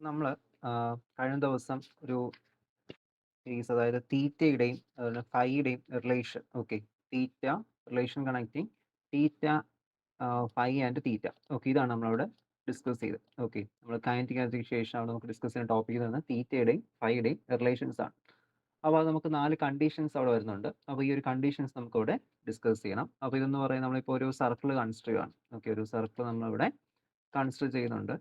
നമ്മൾ കഴിഞ്ഞ ദിവസം ഒരു കേസ്, അതായത് തീറ്റയുടെയും ഫൈയുടെയും relation. Okay, theta relation connecting theta, phi and theta. Okay, ഇതാണ് നമ്മളവിടെ ഡിസ്കസ് ചെയ്തത്. ഓക്കെ, നമ്മൾ കൈനറ്റിക് എനർജിക്ക് ശേഷമാണ് നമുക്ക് ഡിസ്കസ് ചെയ്യുന്ന ടോപ്പിക് എന്ന് തീറ്റയുടെയും ഫൈയുടെയും റിലേഷൻസ് ആണ്. അപ്പോൾ അത് നമുക്ക് 4 കണ്ടീഷൻസ് അവിടെ വരുന്നുണ്ട്. അപ്പോൾ ഈ ഒരു കണ്ടീഷൻസ് നമുക്ക് ഇവിടെ ഡിസ്കസ് ചെയ്യണം. അപ്പോൾ ഇതെന്ന് പറയുന്നത് നമ്മളിപ്പോൾ ഒരു സർക്കിൾ കൺസിഡർ ചെയ്യുകയാണ്. ഓക്കെ, ഒരു സർക്കിൾ നമ്മളിവിടെ കൺസിഡർ ചെയ്യുന്നുണ്ട്,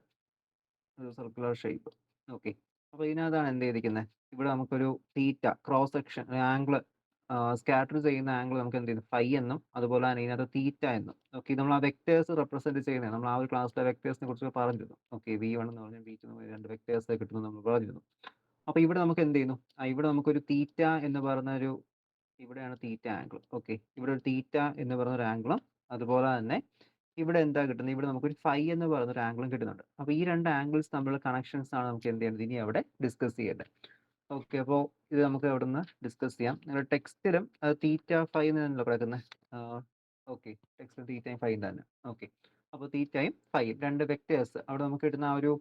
ഒരു സർക്കുലർ ഷേപ്പ്. ഓക്കെ, അപ്പോൾ ഇതിനകത്താണ് എന്ത് ചെയ്തിരിക്കുന്നത്, ഇവിടെ നമുക്കൊരു തീറ്റ ക്രോസ് സെക്ഷൻ ആംഗിൾ, സ്കാറ്റർ ചെയ്യുന്ന ആംഗിൾ നമുക്ക് എന്ത് ചെയ്യുന്നു, ഫൈ എന്നും അതുപോലെ തന്നെ ഇതിനകത്ത് തീറ്റ എന്നും. ഓക്കെ, നമ്മൾ ആ വെക്ടേഴ്സ് റെപ്രസെന്റ് ചെയ്യുന്നത് നമ്മൾ ആ ഒരു ക്ലാസ്സിലെ വെക്ടേഴ്സിനെ കുറിച്ച് പറഞ്ഞിരുന്നു. ഓക്കെ, V1 എന്ന് പറഞ്ഞാൽ V2 എന്ന് പറഞ്ഞാൽ 2 വെക്ടേഴ്സ് കിട്ടുന്നു നമ്മൾ പറഞ്ഞിരുന്നു. അപ്പോൾ ഇവിടെ നമുക്ക് എന്ത് ചെയ്യുന്നു, ഇവിടെ നമുക്കൊരു തീറ്റ എന്ന് പറഞ്ഞ ഒരു, ഇവിടെയാണ് തീറ്റ ആംഗിൾ. ഓക്കെ, ഇവിടെ ഒരു തീറ്റ എന്ന് പറയുന്ന ഒരു ആംഗിളും അതുപോലെ തന്നെ ഇവിടെ എന്താ കിട്ടുന്നത്, ഇവിടെ നമുക്കൊരു ഫൈ എന്ന് പറയുന്ന ഒരു ആംഗിളും കിട്ടുന്നുണ്ട്. അപ്പോൾ ഈ 2 ആംഗിൾസ് തമ്മിലുള്ള കണക്ഷൻസ് ആണ് നമുക്ക് എന്ത് ചെയ്യേണ്ടത്, ഇനി അവിടെ ഡിസ്കസ് ചെയ്യേണ്ടത്. ഓക്കെ, അപ്പോൾ ഇത് നമുക്ക് അവിടെ നിന്ന് ഡിസ്കസ് ചെയ്യാം. നിങ്ങളുടെ ടെക്സ്റ്റിലും തീറ്റ ഫൈ എന്നാണല്ലോ കിടക്കുന്നത്. ഓക്കെ, ടെക്സ്റ്റിൽ തീറ്റയും ഫൈയും തന്നെ. ഓക്കെ, അപ്പോൾ തീറ്റയും ഫൈയും 2 വെക്ടേഴ്സ് അവിടെ നമുക്ക് കിട്ടുന്ന ആ ഒരു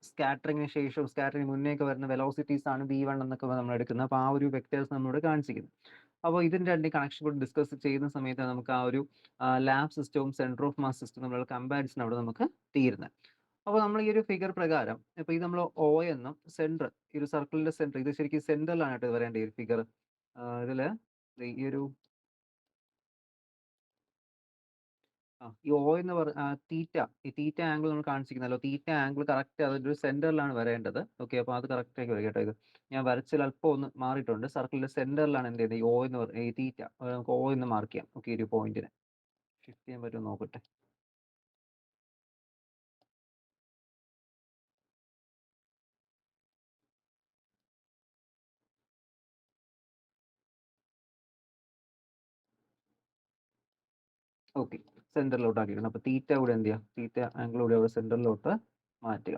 സ്കാറ്ററിങ്ങിന് ശേഷവും സ്കാറ്ററിങ് മുന്നേക്ക് വരുന്ന വെലോസിറ്റീസ് ആണ് V1 എന്നൊക്കെ നമ്മൾ എടുക്കുന്നത്. അപ്പോൾ ആ ഒരു വെക്ടേഴ്സ് നമ്മളോട് കാണിച്ചിരിക്കുന്നത്. അപ്പോൾ ഇതിൻ്റെ 2 കണക്ഷൻ കൂടി ഡിസ്കസ് ചെയ്യുന്ന സമയത്ത് നമുക്ക് ആ ഒരു ലാബ് സിസ്റ്റവും സെൻറ്റർ ഓഫ് മാസ് സിസ്റ്റം തമ്മിലുള്ള കമ്പാരിസൺ അവിടെ നമുക്ക് തീരുന്നത്. അപ്പോൾ നമ്മൾ ഈ ഒരു ഫിഗർ പ്രകാരം ഇപ്പോൾ ഇത് നമ്മൾ O എന്നും സെൻറ്റർ, ഈ ഒരു സർക്കിളിൻ്റെ സെൻറ്റർ, ഇത് ശരിക്കും സെൻറ്ററിലാണ് കേട്ടോ വരേണ്ട ഈ ഒരു ഫിഗർ. ഇതിൽ ഈ ഒരു ഈ O എന്ന് തീറ്റ, ഈ തീറ്റ ആംഗിൾ നമ്മൾ കാണിച്ചിരിക്കുന്നല്ലോ, തീറ്റ ആംഗിൾ കറക്റ്റ് അതൊരു സെന്ററിലാണ് വരേണ്ടത്. ഓക്കെ, അപ്പോൾ അത് കറക്റ്റ് ആക്കി വരും കേട്ടോ. ഇത് ഞാൻ വരച്ചതിൽ അല്പം ഒന്ന് മാറിയിട്ടുണ്ട്. സർക്കിളിന്റെ സെന്ററിലാണ് എന്ത് ചെയ്യുന്നത്, ഈ O എന്ന് ഈ തീറ്റ നമുക്ക് O എന്ന് മാർക്ക് ചെയ്യാം. ഓക്കെ, ഒരു പോയിന്റിനെ ഷിഫ്റ്റ് ചെയ്യാൻ പറ്റുമോ നോക്കട്ടെ. ഓക്കെ, സെന്ററിലോട്ട് ആക്കിയിട്ടുണ്ട്. അപ്പോൾ തീറ്റ കൂടെ എന്ത് ചെയ്യാം, തീറ്റ ആംഗിൾ കൂടെ അവിടെ സെന്ററിലോട്ട് മാറ്റുക.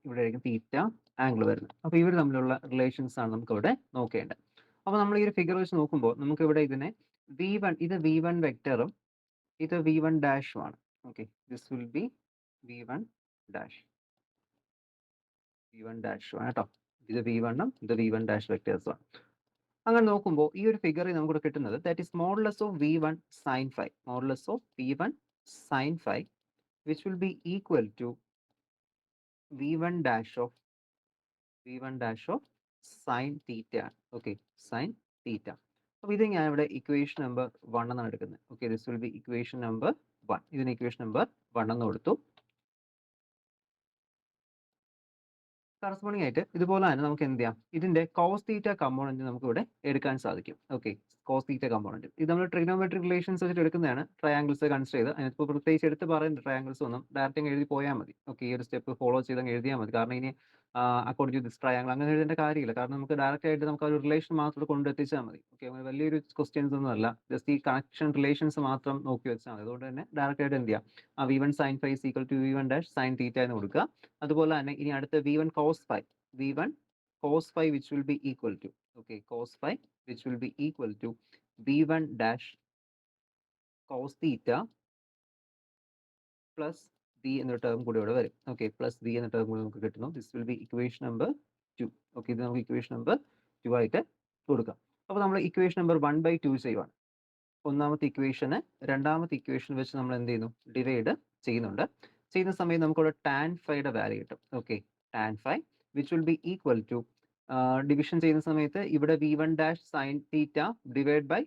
ഇവിടെ ആയിരിക്കും തീറ്റ ആംഗിൾ വരുന്നത്. അപ്പോൾ ഇവർ തമ്മിലുള്ള റിലേഷൻസ് ആണ് നമുക്ക് ഇവിടെ നോക്കേണ്ടത്. അപ്പോൾ നമ്മൾ ഈ ഒരു ഫിഗർ വെച്ച് നോക്കുമ്പോൾ നമുക്ക് ഇവിടെ ഇതിനെ V1, ഇത് V1 വെക്ടറും ഇത് V1 ഡാഷും ആണ്. Okay, this will B V1 dash, V1 ഡാഷും ആണ് കേട്ടോ. ഇത് V1 ഉം ഇത് V1 ഡാഷ് വെക്ടേഴ്സും ആണ്. അങ്ങനെ നോക്കുമ്പോൾ ഈ ഒരു ഫിഗറിൽ നമുക്ക് കിട്ടുന്നത് that is modulus of V1 sine phi, modulus of V1 sine phi which will be equal to V1 dash of sine theta ആണ്. Okay, sine theta. അപ്പോൾ ഇത് ഞാൻ ഇവിടെ ഇക്വേഷൻ നമ്പർ 1 എന്നാണ് എടുക്കുന്നത്. Okay, this will be equation number 1. ഇതിന് equation number 1 എന്ന് കൊടുത്തു. കറസ്പോണ്ടിങ് ആയിട്ട് ഇതുപോലെ തന്നെ നമുക്ക് എന്ത് ചെയ്യാം, ഇതിന്റെ കോസ് തീറ്റ കമ്പോണന്റ് നമുക്ക് ഇവിടെ എടുക്കാൻ സാധിക്കും. ഓക്കെ, കോസ് തീറ്റ കമ്പോണന്റ് ഇത് നമ്മൾ ട്രിഗണോമെട്രിക് റിലേഷൻസ് വെച്ചിട്ട് എടുക്കുന്നതാണ്. ട്രയാംഗിൾസ് കൺസിഡർ ചെയ്ത് അതിനിപ്പോൾ പ്രത്യേകിച്ച് എടുത്ത് പറയുന്നത് ട്രയാംഗിൾസ് ഒന്നും ഡയറക്റ്റ് എഴുതി പോയാൽ മതി. ഓക്കെ, ഈ ഒരു സ്റ്റെപ്പ് ഫോളോ ചെയ്ത് എഴുതിയാൽ മതി. കാരണം ഇനി അക്കോർഡിംഗ് ടു ദിസ് ട്രയാംഗിൾ അങ്ങനെ എഴുതേണ്ട കാര്യമില്ല. കാരണം നമുക്ക് ഡയറക്റ്റ് ആയിട്ട് നമുക്ക് ആ ഒരു റിലേഷൻ മാത്രം കൊണ്ടെത്തിച്ചാൽ മതി. ഓക്കെ, വലിയൊരു ക്വസ്റ്റ്യൻസ് ഒന്നും അല്ല, ജസ്റ്റ് ഈ കണക്ഷൻ റിലേഷൻസ് മാത്രം നോക്കി വെച്ചാൽ മതി. അതുകൊണ്ട് തന്നെ ഡയറക്റ്റ് ആയിട്ട് എന്ത് ചെയ്യാം, V1 sine phi is equal to V1 dash sine theta എന്ന് കൊടുക്കുക. അതുപോലെ തന്നെ ഇനി അടുത്ത V1 cos phi, V1 cos phi which will be equal to, okay, cos phi which will be equal to V1 dash cos theta plus V എന്നൊരു term കൂടി ഇവിടെ വരും. ഓക്കെ, പ്ലസ് V എന്ന ടേം കൂടി നമുക്ക് കിട്ടുന്നു. This will be equation number 2. Okay, ഇത് നമുക്ക് ഇക്വേഷൻ നമ്പർ 2 ആയിട്ട് കൊടുക്കാം. അപ്പോൾ നമ്മൾ ഇക്വേഷൻ നമ്പർ 1/2 ചെയ്യുവാണ്. ഒന്നാമത്തെ ഇക്വേഷന് രണ്ടാമത്തെ ഇക്വേഷൻ വെച്ച് നമ്മൾ എന്ത് ചെയ്യുന്നു, ഡിവൈഡ് ചെയ്യുന്നുണ്ട്. ചെയ്യുന്ന സമയത്ത് നമുക്കിവിടെ ടാൻ ഫൈയുടെ വാല്യൂ കിട്ടും. Okay, tan phi which will be equal to, division ചെയ്യുന്ന സമയത്ത് ഇവിടെ V1 dash sine theta divide by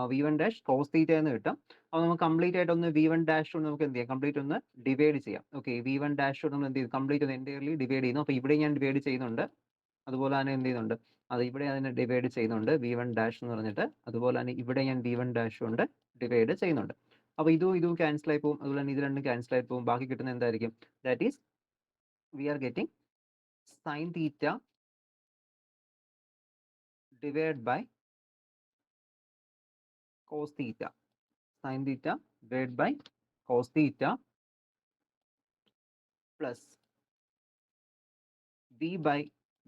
V1 dash cos theta എന്ന് കിട്ടും. അപ്പോൾ നമുക്ക് കംപ്ലീറ്റ് ആയിട്ട് ഒന്ന് V1 ഡാഷ് കൊണ്ട് നമുക്ക് എന്ത് ചെയ്യാം, കംപ്ലീറ്റ് ഒന്ന് ഡിവൈഡ് ചെയ്യാം. ഓക്കെ, V1 ഡാഷ് കൊണ്ട് നമ്മൾ എന്ത് ചെയ്യും, കംപ്ലീറ്റ് ഒന്ന് എൻറ്റയർലി ഡിവൈഡ് ചെയ്യുന്നു. അപ്പോൾ ഇവിടെ ഞാൻ ഡിവൈഡ് ചെയ്യുന്നുണ്ട്, അതുപോലെ തന്നെ എന്ത് ചെയ്യുന്നുണ്ട്, അത് ഇവിടെ അതിനെ ഡിവൈഡ് ചെയ്യുന്നുണ്ട് V1 ഡാഷ് എന്ന് പറഞ്ഞിട്ട്. അതുപോലെ തന്നെ ഇവിടെ ഞാൻ V1 ഡാഷ് കൊണ്ട് ഡിവൈഡ് ചെയ്യുന്നുണ്ട്. അപ്പോൾ ഇതും ക്യാൻസൽ ആയി പോകും. അതുപോലെ തന്നെ ഇത് രണ്ടും ക്യാൻസൽ ആയി പോകും. ബാക്കി കിട്ടുന്ന എന്തായിരിക്കും, that is we are getting sine theta divide by cos theta, sine theta divide by cos theta plus V by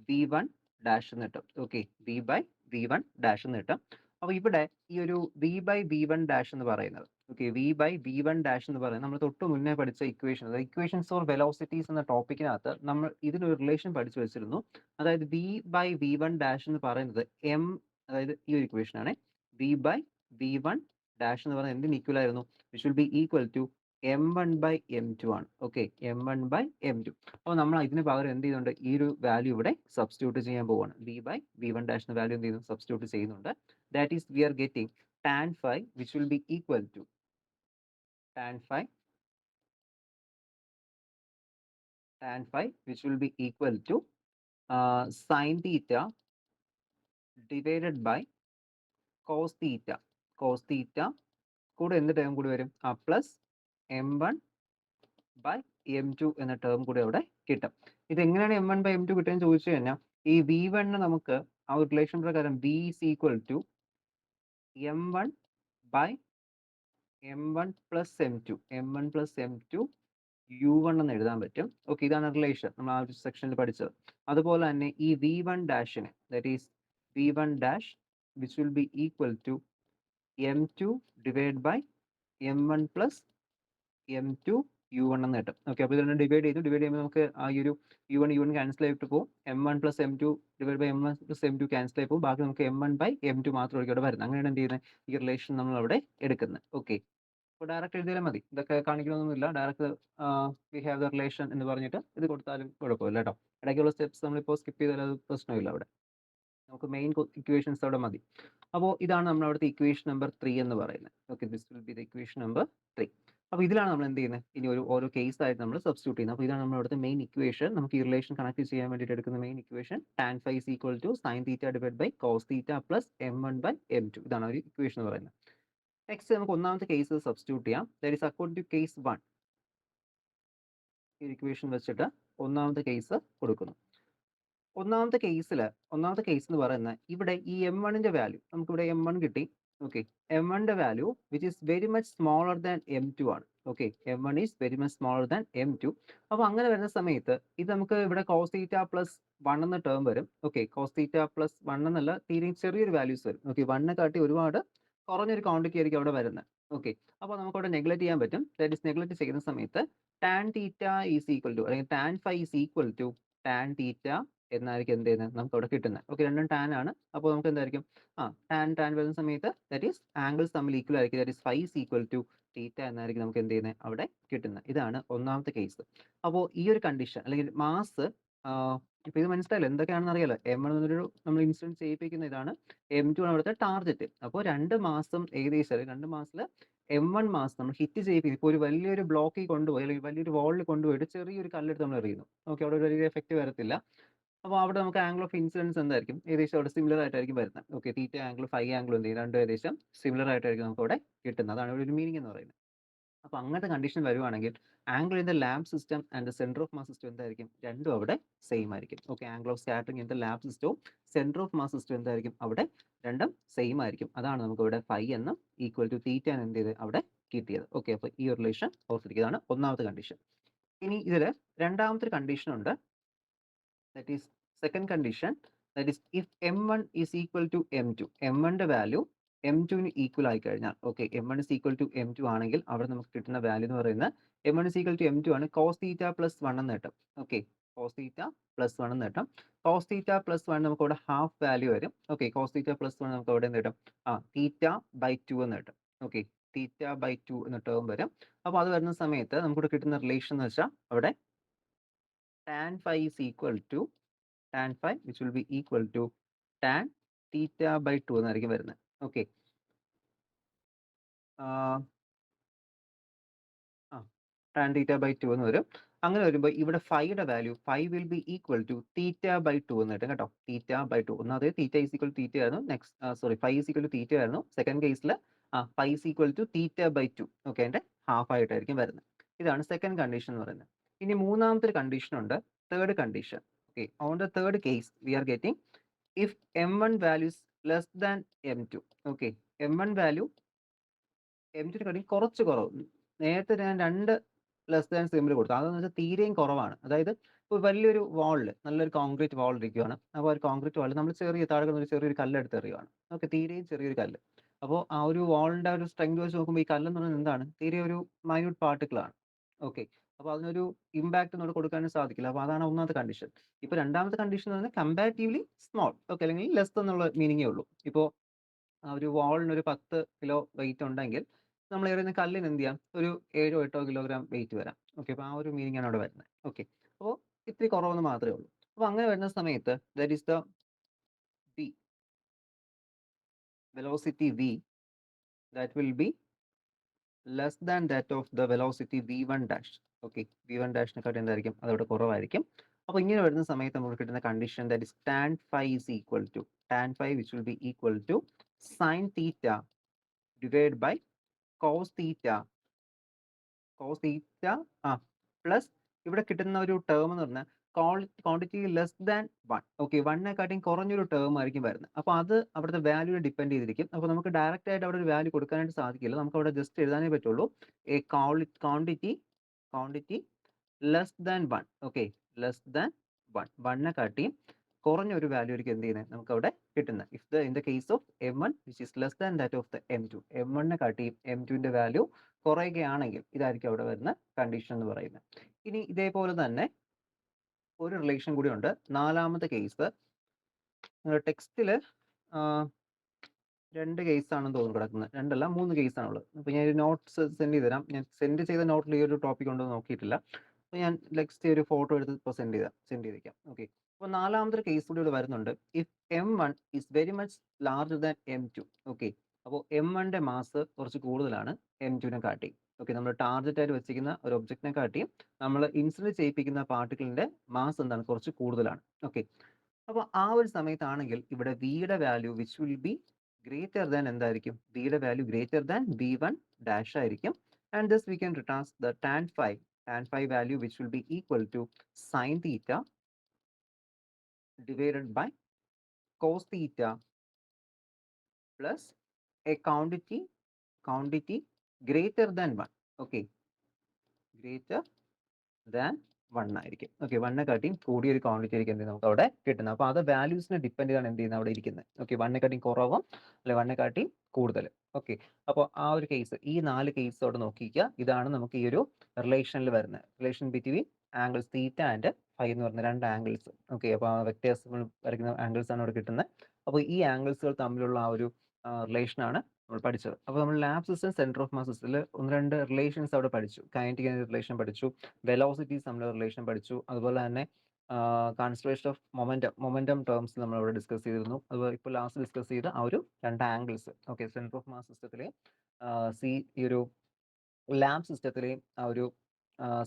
V1 dash എന്ന് കിട്ടും. Okay, V by V1 dash എന്ന് കിട്ടും. അപ്പോൾ ഇവിടെ ഈ ഒരു v by v one dash എന്ന് പറയുന്നത്, okay, v by v one dash എന്ന് പറയുന്നത് നമ്മൾ തൊട്ട് മുന്നേ പഠിച്ച ഇക്വേഷൻ, അതായത് ഇക്വേഷൻസ് ഫോർ വെലോസിറ്റീസ് എന്ന ടോപ്പിക്കിനകത്ത് നമ്മൾ ഇതിനൊരു റിലേഷൻ പഠിച്ചു വെച്ചിരുന്നു. അതായത് v by v one dash എന്ന് പറയുന്നത് എം, അതായത് ഈ ഒരു ഇക്വേഷൻ ആണ്, v by v one dash എന്ന് പറയുന്നത് എന്തിന് ഈക്വൽ ആയിരുന്നു, which will be equal to m1 by m2 ആണ്. Okay, m1 by m2. അപ്പോൾ നമ്മൾ ഇതിന് പകരം എന്ത് ചെയ്യുന്നുണ്ട്, ഈ ഒരു വാല്യൂ ഇവിടെ സബ്സ്റ്റിറ്റ്യൂട്ട് ചെയ്യാൻ പോവാണ്. V by v one dash എന്ന വാല്യൂ എന്ത് ചെയ്യുന്നു, സബ്സ്റ്റിറ്റ്യൂട്ട് ചെയ്യുന്നുണ്ട്. That is we are getting tan phi which will be equal to tan phi which will be equal to sin theta divided by cos theta. cos theta കൂടെ എന്ത് term കൂടി വരും, plus m1 by m2 എന്ന term കൂടി അവിടെ കിട്ടും. ഇത് എങ്ങനെയാണ് m1 ബൈ m2 കിട്ടുമെന്ന് ചോദിച്ചു കഴിഞ്ഞാൽ, ഈ v1 നമുക്ക് ആ ഒരു റിലേഷൻ പ്രകാരം v is equal to m1 by m1 plus m2, m1 plus m2 u1 എന്ന് എഴുതാൻ പറ്റും. ഓക്കെ, ഇതാണ് റിലേഷൻ നമ്മൾ ആ ഒരു സെക്ഷനിൽ പഠിച്ചത്. അതുപോലെ തന്നെ ഈ v1 ഡാഷിന്, that is v1 dash which will be equal to m2 divide by m1 plus m2 u1 എന്ന് കിട്ടും. ഓക്കെ, അപ്പോൾ ഇതിനെ ഡിവൈഡ് ചെയ്യുമ്പോൾ നമുക്ക് ആ ഒരു u1 ക്യാൻസൽ ആയിട്ട് പോകും. m1 plus m2 divide by m1 plus m2 cancel ആയി പോകും. ബാക്കി നമുക്ക് m1 ബൈ m2 മാത്രമായിരിക്കും ഇവിടെ വരുന്നത്. അങ്ങനെയാണ് എന്ത് ചെയ്യുന്നത്, ഈ റിലേഷൻ നമ്മൾ അവിടെ എടുക്കുന്നത്. ഓക്കെ, അപ്പോൾ ഡയറക്റ്റ് എഴുതിയാലും മതി, ഇതൊക്കെ കാണിക്കണമെന്നൊന്നുമില്ല. Direct we have the relation എന്ന് പറഞ്ഞിട്ട് ഇത് കൊടുത്താലും കുഴപ്പമില്ല കേട്ടോ. ഇടയ്ക്കുള്ള സ്റ്റെപ്സ് നമ്മളിപ്പോൾ സ്കിപ്പ് ചെയ്താൽ അത് പ്രശ്നമില്ല. അവിടെ നമുക്ക് മെയിൻ ഇക്വേഷൻസ് അവിടെ മതി. അപ്പോൾ ഇതാണ് നമ്മൾ അവിടുത്തെ ഇക്വേഷൻ നമ്പർ 3 എന്ന് പറയുന്നത്. Okay, this will B the equation number 3. അപ്പോൾ ഇതിലാണ് നമ്മൾ എന്ത് ചെയ്യുന്നത്, ഇനി ഓരോ കേസ് ആയിട്ട് നമ്മൾ സബ്സ്റ്റിറ്റ്യൂട്ട് ചെയ്യുന്നത്. അപ്പോൾ ഇതാണ് നമ്മൾ അവിടുത്തെ മെയിൻ ഇക്വേഷൻ. നമുക്ക് ഈ റിലേഷൻ കണക്ട് ചെയ്യാൻ വേണ്ടിയിട്ട് എടുക്കുന്ന main equation tan phi is equal to sin theta divided by cos theta plus m1 by m2. ഇതാണ് ഒരു ഇക്വേഷൻ എന്ന് പറയുന്നത്. നെക്സ്റ്റ് നമുക്ക് ഒന്നാമത്തെ കേസ് സബ്സ്റ്റിറ്റ്യൂട്ട് ചെയ്യാം. That is according to case 1. ഈ ഇക്വേഷൻ വെച്ചിട്ട് ഒന്നാമത്തെ കേസ് കൊടുക്കുന്നു. ഒന്നാമത്തെ കേസ് എന്ന് പറയുന്നത് ഇവിടെ ഈ m1ന്റെ വാല്യൂ നമുക്കിവിടെ m1 കിട്ടി. ഓക്കെ, m1ന്റെ value which is very much smaller than m2 ആണ്. Okay, m1 is very much smaller than m2. അപ്പോൾ അങ്ങനെ വരുന്ന സമയത്ത് ഇത് നമുക്ക് ഇവിടെ cos theta പ്ലസ് 1 എന്ന ടേം വരും. ഓക്കെ, cos theta പ്ലസ് 1 എന്നല്ല, തീരെ ചെറിയൊരു വാല്യൂസ് വരും. ഓക്കെ, 1നെ കാട്ടി ഒരുപാട് കുറഞ്ഞൊരു ക്വാണ്ടിറ്റി ആയിരിക്കും അവിടെ വരുന്നത്. ഓക്കെ, അപ്പോൾ നമുക്ക് അവിടെ നെഗ്ലക്ട് ചെയ്യാൻ പറ്റും. ദാറ്റ് ഈസ് നെഗ്ലക്ട് ചെയ്യുന്ന സമയത്ത് tan theta is equal to, അല്ലെങ്കിൽ tan phi is equal to tan theta എന്നായിരിക്കും എന്ത് ചെയ്യുന്നത്, നമുക്ക് അവിടെ കിട്ടുന്നത്. ഓക്കെ, രണ്ടും ടാൻ ആണ്. അപ്പോൾ നമുക്ക് എന്തായിരിക്കും, ടാൻ വരുന്ന സമയത്ത് ദാറ്റ് ഈസ് ആംഗിൾസ് തമ്മിൽ ഈക്വൽ ആയിരിക്കും. That is phi is equal to theta എന്നായിരിക്കും നമുക്ക് എന്ത് ചെയ്യുന്നത് അവിടെ കിട്ടുന്നത്. ഇതാണ് ഒന്നാമത്തെ കേസ്. അപ്പോൾ ഈ ഒരു കണ്ടീഷൻ അല്ലെങ്കിൽ മാസ്, ഇപ്പോൾ ഇത് മനസ്സിലായല്ലോ എന്തൊക്കെയാണെന്ന് അറിയാലോ. m1 എന്നൊരു നമ്മൾ ഇൻസിഡൻസ് ചെയ്യിപ്പിക്കുന്ന ഇതാണ്, m2 ആണ് അവിടുത്തെ ടാർഗറ്റ്. അപ്പോൾ 2 മാസം ഏകദേശം 2 മാസത്തിൽ m1 മാസം നമ്മൾ ഹിറ്റ് ചെയ്യിപ്പിക്കും. ഇപ്പോൾ ഒരു വലിയൊരു ബ്ലോക്കിൽ കൊണ്ടുപോയി അല്ലെങ്കിൽ വലിയൊരു വാളിൽ കൊണ്ടുപോയിട്ട് ചെറിയൊരു കല്ലെടുത്ത് നമ്മൾ എറിയുന്നു. ഓക്കെ, അവിടെ ഒരു വലിയ എഫക്റ്റ് വരത്തില്ല. അപ്പോൾ അവിടെ നമുക്ക് ആംഗിൾ ഓഫ് ഇൻസിഡൻസ് എന്തായിരിക്കും, ഏകദേശം അവിടെ സിമിലർ ആയിട്ടായിരിക്കും വരുന്നത്. Okay, theta angle phi angle എന്ത് ചെയ്യും, രണ്ടും ഏകദേശം സിമിലർ ആയിട്ടായിരിക്കും നമുക്ക് അവിടെ കിട്ടുന്നത്. അതാണ് ഇവിടെ ഒരു മീനിങ് എന്ന് പറയുന്നത്. അപ്പോൾ അങ്ങനത്തെ കണ്ടീഷൻ വരുവാണെങ്കിൽ angle in the lab system and centre of mass system എന്തായിരിക്കും, രണ്ടും അവിടെ സെയിം ആയിരിക്കും. Okay, angle of scattering in the lab സിസ്റ്റവും സെന്റർ ഓഫ് മാസ് സിസ്റ്റം എന്തായിരിക്കും അവിടെ രണ്ടും സെയിം ആയിരിക്കും. അതാണ് നമുക്ക് ഇവിടെ ഫൈ എന്നും ഈക്വൽ ടു തീറ്റ എന്ന് എന്ത് ചെയ്ത് അവിടെ കിട്ടിയത്. ഓക്കെ, അപ്പോൾ ഈ ഒരു റിലേഷൻ ഓർത്തിരിക്കുന്നതാണ് ഒന്നാമത്തെ കണ്ടീഷൻ. ഇനി ഇതിൽ രണ്ടാമത്തെ കണ്ടീഷൻ ഉണ്ട്. That is second condition, that is if m1 is equal to m2, m1ന്റെ വാല്യൂ m2 ന് ഈക്വൽ ആയി കഴിഞ്ഞാൽ, okay, m1 is equal to m2 ആണെങ്കിൽ അവിടെ നമുക്ക് കിട്ടുന്ന വാല്യൂ എന്ന് പറയുന്നത് m1 is equal to m2 ആണ്. cos theta plus 1 എന്ന് കിട്ടും. ഓക്കെ, cos theta plus 1 എന്ന് കിട്ടും. cos theta plus 1 നമുക്ക് അവിടെ ഹാഫ് വാല്യൂ വരും. ഓക്കെ, cos theta plus 1 നമുക്ക് അവിടെ എന്ത് കിട്ടും, തീറ്റ ബൈ 2 എന്ന് കിട്ടും. ഓക്കെ, തീറ്റ ബൈ 2 എന്ന ടേം വരും. അപ്പോൾ അത് വരുന്ന സമയത്ത് നമുക്ക് കിട്ടുന്ന റിലേഷൻ എന്ന് വെച്ചാൽ അവിടെ tan phi is equal to tan phi which will be equal to tan theta by 2 എന്നായിരിക്കും വരുന്നത്. ഓക്കെ, tan theta by 2 എന്ന് വരും. അങ്ങനെ വരുമ്പോൾ ഇവിടെ ഫൈയുടെ value phi will be equal to theta by 2 എന്ന് കിട്ടും കേട്ടോ. തീറ്റ ബൈ 2 ഒന്നാമത് തീറ്റ ഈസ് ഈക്വൽ തീറ്റ ആയിരുന്നു. Next sorry phi is equal to theta ആയിരുന്നു. സെക്കൻഡ് കേസിൽ phi is equal to theta by 2. Okay, അതിന്റെ ഹാഫ് ആയിട്ടായിരിക്കും വരുന്നത്. ഇതാണ് സെക്കൻഡ് കണ്ടീഷൻ എന്ന് പറയുന്നത്. ഇനി മൂന്നാമത്തെ ഒരു കണ്ടീഷൻ ഉണ്ട്, third condition. Okay, on the third case we are getting if m1 values less than m2. ഓക്കെ, m1 വാല്യൂ m2 കാട്ടി കുറച്ച് കുറവ്. നേരത്തെ ഞാൻ 2 ലെസ് ദാൻ സിമ്പിൾ കൊടുത്തു, അതെന്ന് വെച്ചാൽ തീരെയും കുറവാണ്. അതായത് ഇപ്പോൾ വലിയൊരു വാളിൽ നല്ലൊരു കോൺക്രീറ്റ് വാൾ ഇരിക്കുകയാണ്. അപ്പോൾ ഒരു കോൺക്രീറ്റ് വാളിൽ നമ്മൾ ചെറിയൊരു കല്ലെടുത്ത് എറിയുകയാണ്. ഓക്കെ, തീരെയും ചെറിയൊരു കല്ല്. അപ്പോൾ ആ ഒരു വാളിൻ്റെ ഒരു സ്ട്രെങ്ത് വെച്ച് നോക്കുമ്പോൾ ഈ കല്ലെന്ന് പറയുന്നത് എന്താണ്, തീരെ ഒരു മൈന്യൂട്ട് പാർട്ടിക്കിളാണ്. ഓക്കെ, അപ്പോൾ അതിനൊരു ഇമ്പാക്റ്റ് നമുക്ക് കൊടുക്കാനും സാധിക്കില്ല. അപ്പോൾ അതാണ് ഒന്നാമത്തെ കണ്ടീഷൻ. ഇപ്പോൾ രണ്ടാമത്തെ കണ്ടീഷൻ എന്ന് പറഞ്ഞാൽ കമ്പാരിറ്റീവ്ലി സ്മോൾ, ഓക്കെ, അല്ലെങ്കിൽ ലെസ് എന്നുള്ള മീനിങ്ങേ ഉള്ളൂ. ഇപ്പോൾ ആ ഒരു വാളിന് ഒരു 10 കിലോ വെയിറ്റ് ഉണ്ടെങ്കിൽ നമ്മൾ എറിയുന്ന കല്ലിന് എന്ത് ചെയ്യാം, ഒരു 7-8 കിലോഗ്രാം വെയിറ്റ് വരാം. ഓക്കെ, അപ്പോൾ ആ ഒരു മീനിങ് ആണ് അവിടെ വരുന്നത്. ഓക്കെ, അപ്പോൾ ഇത്തിരി കുറവെന്ന് മാത്രമേ ഉള്ളൂ. അപ്പോൾ അങ്ങനെ വരുന്ന സമയത്ത് that is the v velocity v that will be less than that of the velocity v1 dash. Okay, v1 ഡാഷിനെക്കാട്ടി എന്തായിരിക്കും, അതവിടെ കുറവായിരിക്കും. അപ്പോൾ ഇങ്ങനെ വരുന്ന സമയത്ത് നമുക്ക് കിട്ടുന്ന condition that is tan phi is equal to tan phi which will be equal to sin theta divided by cos theta plus ഇവിടെ കിട്ടുന്ന ഒരു ടേം എന്ന് പറഞ്ഞാൽ ക്വാണ്ടിറ്റി ലെസ് ദാൻ 1. ഓക്കെ, 1നെക്കാട്ടിയും കുറഞ്ഞൊരു ടേം ആയിരിക്കും വരുന്നത്. അപ്പോൾ അത് അവിടുത്തെ വാല്യൂവിനെ ഡിപ്പെൻഡ് ചെയ്തിരിക്കും. അപ്പോൾ നമുക്ക് ഡയറക്റ്റ് ആയിട്ട് അവിടെ ഒരു വാല്യൂ കൊടുക്കാനായിട്ട് സാധിക്കില്ല. നമുക്ക് അവിടെ ജസ്റ്റ് എഴുതാനേ പറ്റുള്ളൂ a quantity less than 1. Okay, less than 1, 1നെക്കാട്ടിയും കുറഞ്ഞ ഒരു വാല്യൂ ആയിരിക്കും എന്ത് ചെയ്യുന്നത് നമുക്ക് അവിടെ കിട്ടുന്നത്. In the case of m1 which is less than that of the m2, m1നെക്കാട്ടിയും m2ന്റെ വാല്യൂ കുറയുകയാണെങ്കിൽ ഇതായിരിക്കും അവിടെ വരുന്ന കണ്ടീഷൻ എന്ന് പറയുന്നത്. ഇനി ഇതേപോലെ തന്നെ ഒരു റിലേഷൻ കൂടി ഉണ്ട്. നാലാമത്തെ കേസ് നിങ്ങളുടെ ടെക്സ്റ്റിൽ 2 കേസാണെന്ന് തോന്നുന്നു കിടക്കുന്നത്. 2 അല്ല 3 കേസാണുള്ളത്. അപ്പോൾ ഞാൻ ഒരു നോട്ട്സ് സെൻഡ് ചെയ്ത് തരാം. ഞാൻ സെൻഡ് ചെയ്ത നോട്ടിൽ ഈ ഒരു ടോപ്പിക് ഉണ്ടോ എന്ന് നോക്കിയിട്ടില്ല. അപ്പോൾ ഞാൻ നെക്സ്റ്റ് ഒരു ഫോട്ടോ എടുത്ത് ഇപ്പോൾ സെൻഡ് ചെയ്തേക്കാം. ഓക്കെ, അപ്പോൾ നാലാമത്തെ കേസ് കൂടി ഇവിടെ വരുന്നുണ്ട്. If m1 is very much larger than m2. Okay, അപ്പോൾ m1ന്റെ മാസ് കുറച്ച് കൂടുതലാണ് m2നെ കാട്ടി. ഓക്കെ, നമ്മൾ ടാർഗറ്റ് ആയിട്ട് വെച്ചിരിക്കുന്ന ഒരു ഒബ്ജക്റ്റിനെ കാട്ടിയും നമ്മൾ ഇൻസിഡന്റ് ചെയ്യിപ്പിക്കുന്ന പാർട്ടിക്കിളിന്റെ മാസ് എന്താണ്, കുറച്ച് കൂടുതലാണ്. ഓക്കെ, അപ്പോൾ ആ ഒരു സമയത്താണെങ്കിൽ ഇവിടെ വിയുടെ value which will be greater than എന്തായിരിക്കും, വിയുടെ value greater than v1 dash ആയിരിക്കും. And this we can return the tan phi value which will be equal to sin theta divided by cos theta plus a quantity greater than 1. Okay, greater than 1 ആയിരിക്കും. Okay, 1നെക്കാട്ടിയും കൂടിയൊരു quantity ആയിരിക്കും എന്ത് നമുക്ക് അവിടെ കിട്ടുന്നത്. അപ്പോൾ അത് വാല്യൂസിനെ depend ചെയ്താണ് എന്ത് ചെയ്യുന്നത് അവിടെ ഇരിക്കുന്നത്. ഓക്കെ, 1നെക്കാട്ടിയും കുറവും അല്ലെ 1നെക്കാട്ടിയും കൂടുതൽ. ഓക്കെ, അപ്പോൾ ആ ഒരു കേസ്, ഈ 4 കേസ് അവിടെ നോക്കിക്കുക. ഇതാണ് നമുക്ക് ഈ ഒരു റിലേഷനിൽ വരുന്നത്. Relation between angles theta and phi എന്ന് പറയുന്ന 2 ആംഗിൾസ്. ഓക്കെ, അപ്പോൾ ആ വെക്ടേഴ്സ് വരയ്ക്കുന്ന ആംഗിൾസ് ആണ് അവിടെ കിട്ടുന്നത്. അപ്പോൾ ഈ ആംഗിൾസുകൾ തമ്മിലുള്ള ആ ഒരു റിലേഷനാണ് നമ്മൾ പഠിച്ചത്. അപ്പോൾ നമ്മൾ lab system centre of mass സിസ്റ്റത്തിൽ 1-2 റിലേഷൻസ് അവിടെ പഠിച്ചു. കൈനറ്റിക് റിലേഷൻ പഠിച്ചു, വെലോസിറ്റീസ് തമ്മിലുള്ള റിലേഷൻ പഠിച്ചു. അതുപോലെ തന്നെ കൺസിഡറേഷൻ ഓഫ് മൊമെന്റം ടേംസ് നമ്മൾ അവിടെ ഡിസ്കസ് ചെയ്തിരുന്നു. അതുപോലെ ഇപ്പോൾ ലാസ്റ്റ് ഡിസ്കസ് ചെയ്ത ആ ഒരു 2 angles. Okay, centre of mass സിസ്റ്റത്തിലെ ഈ ഒരു ലാബ് സിസ്റ്റത്തിലെയും ആ ഒരു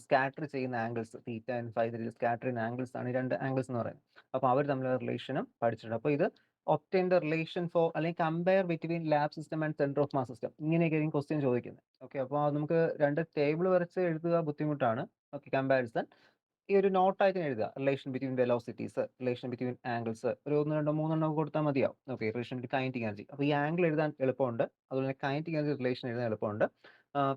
സ്കാറ്റർ ചെയ്യുന്ന angles theta and phi scatter ചെയ്യുന്ന ആംഗിൾസ് ആണ് ഈ 2 ആംഗിൾസ് എന്ന് പറയുന്നത്. അപ്പോൾ അവർ തമ്മിലുള്ള റിലേഷനും പഠിച്ചിട്ടുണ്ട്. അപ്പോൾ ഇത് ഒബ്റ്റെയിൻ ദ റിലേഷൻ ഫോർ അല്ലെങ്കിൽ compare between lab system and centre of mass system, ഇങ്ങനെയൊക്കെയായിരിക്കും ക്വസ്റ്റ്യൻ ചോദിക്കുന്നത്. ഓക്കെ, അപ്പോൾ നമുക്ക് 2 ടേബിൾ വരച്ച് എഴുതുക ബുദ്ധിമുട്ടാണ്. ഓക്കെ, കമ്പാരിസൺ ഈ ഒരു നോട്ടായിട്ട് എഴുതുക. Relation between velocities, relation between angles ഒരു 1, 2, 3 കൊടുത്താൽ മതിയാവും. Okay, relation between kinetic energy. അപ്പോൾ ഈ ആംഗിൾ എഴുതാൻ എളുപ്പമുണ്ട്. അതുപോലെ കൈനറ്റിക് എനർജി റിലേഷൻ എഴുതാൻ എളുപ്പമുണ്ട്.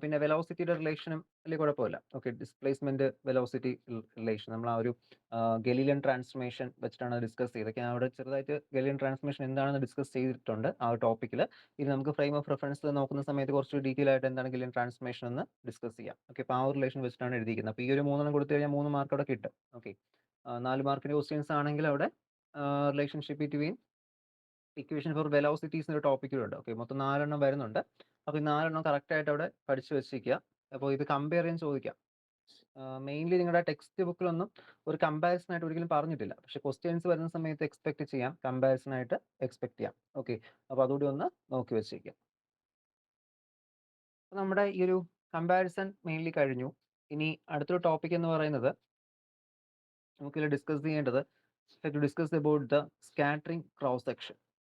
പിന്നെ വെലോസിറ്റിയുടെ റിലേഷനും വലിയ കുഴപ്പമില്ല. ഓക്കെ, ഡിസ്പ്ലേസ്മെന്റ് വെലോസിറ്റി റിലേഷൻ നമ്മൾ ആ ഒരു ഗലീലിയൻ ട്രാൻസ്ഫോർമേഷൻ വെച്ചിട്ടാണ് ഡിസ്കസ് ചെയ്തത്. ഞാൻ അവിടെ ചെറുതായിട്ട് ഗലീലിയൻ ട്രാൻസ്ഫോർമേഷൻ എന്താണെന്ന് ഡിസ്കസ് ചെയ്തിട്ടുണ്ട് ആ ഒരു ടോപ്പിക്കിൽ. ഇത് നമുക്ക് ഫ്രെയിം ഓഫ് റെഫറൻസ് നോക്കുന്ന സമയത്ത് കുറച്ച് ഡീറ്റെയിൽ ആയിട്ട് എന്താണ് ഗലീലിയൻ ട്രാൻസ്ഫോർമേഷൻ എന്ന് ഡിസ്കസ് ചെയ്യാം. ഓക്കെ, അപ്പോൾ ആ ഒരു റിലേഷൻ വെച്ചിട്ടാണ് എഴുതിയിരിക്കുന്നത്. അപ്പോൾ ഈ ഒരു 3 കൊടുത്തു കഴിഞ്ഞാൽ 3 മാർക്ക് അവിടെ കിട്ടും. ഓക്കെ, 4 മാർക്കിന്റെ ക്വസ്റ്റ്യൻസ് ആണെങ്കിൽ അവിടെ relationship between equation for velocities എന്നൊരു ടോപ്പിക്കുണ്ട്. ഓക്കെ, മൊത്തം 4 വരുന്നുണ്ട്. അപ്പോൾ ഈ 4 കറക്റ്റ് ആയിട്ട് അവിടെ പഠിച്ചു വെച്ചിരിക്കുക. അപ്പോൾ ഇത് കമ്പയർ ചെയ്യാൻ ചോദിക്കാം. മെയിൻലി നിങ്ങളുടെ ടെക്സ്റ്റ് ബുക്കിലൊന്നും ഒരു കമ്പാരിസൺ ആയിട്ട് ഒരിക്കലും പറഞ്ഞിട്ടില്ല. പക്ഷെ ക്വസ്റ്റ്യൻസ് വരുന്ന സമയത്ത് എക്സ്പെക്ട് ചെയ്യാം, കമ്പാരിസൺ ആയിട്ട് എക്സ്പെക്ട് ചെയ്യാം. ഓക്കെ, അപ്പോൾ അതുകൂടി ഒന്ന് നോക്കി വെച്ചേക്കാം. അപ്പോൾ നമ്മുടെ ഈ ഒരു കമ്പാരിസൺ മെയിൻലി കഴിഞ്ഞു. ഇനി അടുത്തൊരു ടോപ്പിക് എന്ന് പറയുന്നത് നമുക്കിതിൽ ഡിസ്കസ് ചെയ്യേണ്ടത് discuss about the scattering cross section.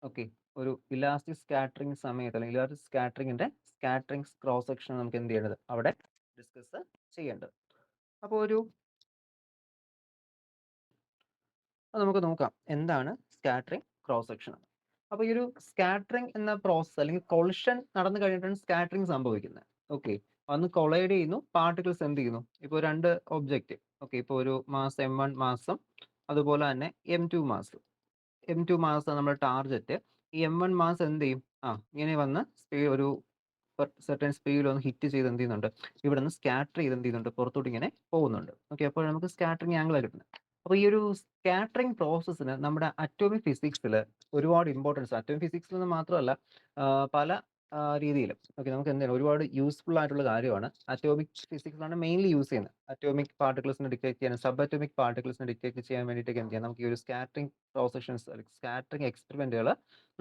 Okay, ഒരു ഇലാസ്റ്റിക് സ്കാറ്ററിംഗ് സമയത്ത് അല്ലെങ്കിൽ ഇലാസ്റ്റിക് സ്കാറ്ററിംഗ് ക്രോസ് സെക്ഷൻ നമുക്ക് എന്ത് ചെയ്യേണ്ടത് അവിടെ ഡിസ്കസ് ചെയ്യേണ്ടത്. അപ്പോൾ നമുക്ക് നോക്കാം എന്താണ് സ്കാറ്ററിംഗ് ക്രോസ് സെക്ഷൻ. അപ്പോൾ ഈ ഒരു സ്കാറ്ററിംഗ് എന്ന പ്രോസസ് അല്ലെങ്കിൽ കൊളിഷൻ നടന്നു കഴിഞ്ഞിട്ടാണ് സ്കാറ്ററിംഗ് സംഭവിക്കുന്നത്. ഓക്കെ, വന്ന് കൊളൈഡ് ചെയ്യുന്നു, പാർട്ടിക്കിൾസ് എന്ത് ചെയ്യുന്നു? ഇപ്പോൾ 2 ഒബ്ജക്റ്റ്, ഓക്കെ, ഇപ്പോൾ ഒരു മാസ് M1 മാസും അതുപോലെ തന്നെ M2 മാസും. M2 മാസ് നമ്മുടെ ടാർഗറ്റ്. ഈ M1 മാസ് എന്ത് ചെയ്യും? ഇങ്ങനെ വന്ന് ഒരു സെർട്ടൻ സ്പീഡിൽ ഒന്ന് ഹിറ്റ് ചെയ്ത് എന്ത് ചെയ്യുന്നുണ്ട്? ഇവിടെ നിന്ന് സ്കാറ്റർ ചെയ്ത് എന്ത് ചെയ്യുന്നുണ്ട്? പുറത്തോട്ട് ഇങ്ങനെ പോകുന്നുണ്ട്. ഓക്കെ, അപ്പോൾ നമുക്ക് സ്കാറ്ററിംഗ് ആംഗിളാണ് കിട്ടുന്നത്. അപ്പോൾ ഈ ഒരു സ്കാറ്ററിംഗ് പ്രോസസ്സിന് നമ്മുടെ അറ്റോമിക് ഫിസിക്സിൽ ഒരുപാട് ഇമ്പോർട്ടൻസ്. അറ്റോമിക് ഫിസിക്സിൽ നിന്ന് മാത്രമല്ല, പല രീതിയിലും ഓക്കെ നമുക്ക് എന്താണ് ഒരുപാട് യൂസ്ഫുൾ ആയിട്ടുള്ള കാര്യമാണ്. അറ്റോമിക് ഫിസിക്സിലാണ് മെയിൻലി യൂസ് ചെയ്യുന്നത്. അറ്റോമിക് പാർട്ടിക്കിൾസിനെ ഡിറ്റക്ട് ചെയ്യാനും സബ് അറ്റോമിക് പാർട്ടിക്കിൾസിനെ ഡിറ്റക്ട് ചെയ്യാൻ വേണ്ടിയിട്ടൊക്കെ എന്ത് ചെയ്യാം? നമുക്ക് ഈ ഒരു സ്കാറ്ററിംഗ് പ്രോസഷൻസ്, സ്കാറ്ററിംഗ് എക്സ്പെരിമെന്റുകൾ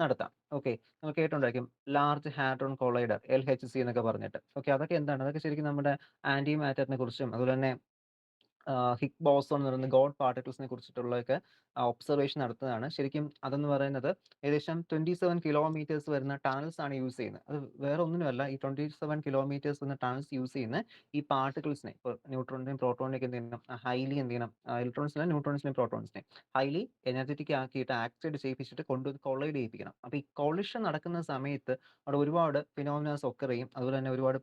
നടത്താം. ഓക്കെ, നമ്മൾ കേട്ടിട്ടുണ്ടായിരിക്കും ലാർജ് ഹാഡ്രോൺ കൊളൈഡർ, LHC എന്നൊക്കെ പറഞ്ഞിട്ട്. ഓക്കെ, അതൊക്കെ എന്താണ്? അതൊക്കെ ശരിക്കും നമ്മുടെ ആന്റി മാറ്ററിനെ കുറിച്ചും അതുപോലെ തന്നെ ഹിഗ് ബോസോൺ എന്ന് പറയുന്ന ഗോഡ് പാർട്ടിക്കിൾസിനെ കുറിച്ചിട്ടുള്ളതൊക്കെ ഒബ്സർവേഷൻ നടത്തുന്നതാണ്. ശരിക്കും അതെന്ന് പറയുന്നത് ഏകദേശം 27 കിലോമീറ്റേഴ്സ് വരുന്ന ടണൽസ് ആണ് യൂസ് ചെയ്യുന്നത്. അത് വേറെ ഒന്നിനുമല്ല, ഈ 27 കിലോമീറ്റേഴ്സ് വരുന്ന ടണൽസ് യൂസ് ചെയ്യുന്ന ഈ പാർട്ടിക്കിൾസിനെ, ഇപ്പോൾ ന്യൂട്രോണിനെയും പ്രോട്ടോണിനെയൊക്കെ എന്ത് ചെയ്യണം? ഹൈലി എന്ത് ചെയ്യണം? ഇലക്ട്രോൺസിനെ, ന്യൂട്രോൺസിനെയും പ്രോട്ടോൺസിനെ ഹൈലി എനർജറ്റിക് ആക്കിയിട്ട് ആക്സൈഡ് ചെയ്യിപ്പിച്ചിട്ട് കൊണ്ടുവന്ന് കൊളൈഡ് ചെയ്യിപ്പിക്കണം. അപ്പോൾ ഈ കൊളിഷൻ നടക്കുന്ന സമയത്ത് അവിടെ ഒരുപാട് ഫിനോമിനാസ് ഒക്കെ ചെയ്യും. അതുപോലെ തന്നെ ഒരുപാട്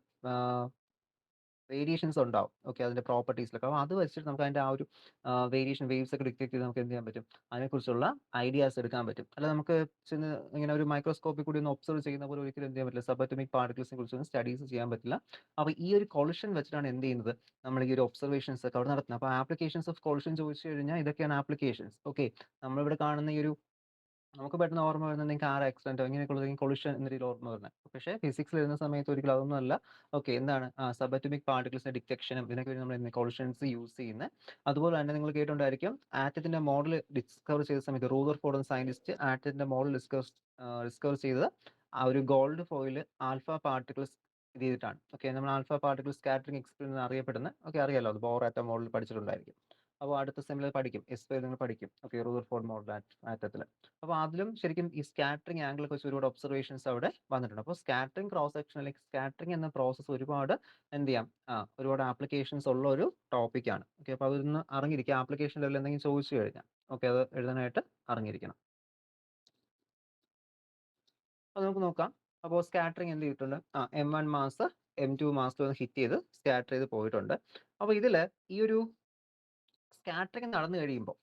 വേരിയേഷൻസ് ഉണ്ടാവും. ഓക്കെ, അതിന്റെ പ്രോപ്പർട്ടീസിലൊക്കെ. അപ്പോൾ അത് വെച്ചിട്ട് നമുക്ക് അതിന്റെ ആ ഒരു വേരിയേഷൻ വേവ്സ് ഒക്കെ ഡിറ്റക്ട് ചെയ്ത് നമുക്ക് എന്ത് ചെയ്യാൻ പറ്റും? അതിനെക്കുറിച്ചുള്ള ഐഡിയാസ് എടുക്കാൻ പറ്റും. അല്ല നമുക്ക് ചെന്ന് ഇങ്ങനെ ഒരു മൈക്രോസ്കോപ്പിൽ കൂടി ഒന്ന് ഒബ്സർവ് ചെയ്യുന്ന പോലെ ഒരിക്കലും എന്ത് ചെയ്യാൻ പറ്റില്ല? സബ് അറ്റോമിക് പാർട്ടിക്കിൾസിനെ കുറിച്ചൊന്നും സ്റ്റഡീസ് ചെയ്യാൻ പറ്റില്ല. അപ്പോൾ ഈ ഒരു കൊളിഷൻ വെച്ചിട്ടാണ് എന്ത് ചെയ്യുന്നത്? നമ്മൾ ഈ ഒരു ഒബ്സർവേഷൻസ് ഒക്കെ അവിടെ നടത്തുന്നത്. അപ്പോൾ ആപ്ലിക്കേഷൻസ് ഓഫ് കൊളിഷൻ ചോദിച്ചു കഴിഞ്ഞാൽ ഇതൊക്കെയാണ് ആപ്ലിക്കേഷൻസ്. ഓക്കെ, നമ്മളിവിടെ കാണുന്ന ഈ ഒരു നമുക്ക് പെട്ടെന്ന് ഓർമ്മ വരുന്നത് കാർ ആക്സിഡന്റോ ഇങ്ങനെയൊക്കെയുള്ള കൊളിഷൻ എന്ന രീതിയിൽ ഓർമ്മ വരുന്നത്. പക്ഷേ ഫിസിക്സിൽ വരുന്ന സമയത്ത് ഒരിക്കലും അതൊന്നും അല്ല. ഓക്കെ, എന്താണ് സബ് അറ്റോമിക് പാർട്ടിക്കിൾസിന്റെ ഡിറ്റക്ഷനും ഇതിനൊക്കെ വേണ്ടി നമ്മൾ കൊളിഷൻസ് യൂസ് ചെയ്യുന്നത്. അതുപോലെ തന്നെ നിങ്ങൾ കേട്ടിട്ടുണ്ടായിരിക്കും ആറ്റത്തിന്റെ മോഡൽ ഡിസ്കവർ ചെയ്ത സമയത്ത് റൂദർഫോർഡ് എന്ന സയന്റിസ്റ്റ് ആറ്റത്തിന്റെ മോഡൽ ഡിസ്കവർ ചെയ്തത് ആ ഒരു ഗോൾഡ് ഫോയിൽ ആൽഫ പാർട്ടിക്കിൾസ് ഇത് ചെയ്തിട്ടാണ്. ഓക്കെ, നമ്മൾ ആൽഫ പാർട്ടിക്കിൾ സ്കാറ്ററിംഗ് എക്സ്പെരിമെന്റ് അറിയപ്പെടുന്നത്. ഓക്കെ, അറിയാലോ, അത് ബോർ ആറ്റം മോഡൽ പഠിച്ചിട്ടുണ്ടായിരിക്കും. അപ്പോൾ അടുത്ത സെമിൽ പഠിക്കും, നിങ്ങൾ പഠിക്കും. ഓക്കെ, റൂദർഫോർഡ് മോഡൽ ആറ്റത്തിൽ. അപ്പോൾ അതിലും ശരിക്കും ഈ സ്കാറ്ററിംഗ് ആംഗിളൊക്കെ വെച്ച് ഒരുപാട് ഒബ്സർവേഷൻസ് അവിടെ വന്നിട്ടുണ്ട്. അപ്പോൾ സ്കാറ്ററിംഗ് ക്രോസ് സെക്ഷൻ അല്ലെങ്കിൽ സ്കാറ്ററിംഗ് എന്ന പ്രോസസ്സ് ഒരുപാട് എന്ത് ചെയ്യാം? ഒരുപാട് ആപ്ലിക്കേഷൻസ് ഉള്ള ഒരു ടോപ്പിക്കാണ്. ഓക്കെ, അപ്പോൾ അതൊന്ന് അറിഞ്ഞിരിക്കുക. ആപ്ലിക്കേഷൻ ലെവലിൽ എന്തെങ്കിലും ചോദിച്ചു കഴിഞ്ഞാൽ ഓക്കെ അത് എഴുതാനായിട്ട് അറിഞ്ഞിരിക്കണം. അപ്പോൾ നമുക്ക് നോക്കാം. അപ്പോൾ സ്കാറ്ററിംഗ് എന്ത് ചെയ്തിട്ടുണ്ട്? M1 മാസ് M2 മാസിൽ ഹിറ്റ് ചെയ്ത് സ്കാറ്റർ ചെയ്ത് പോയിട്ടുണ്ട്. അപ്പോൾ ഇതിൽ ഈ ഒരു സ്കാറ്ററിംഗ് നടന്നു കഴിയുമ്പോൾ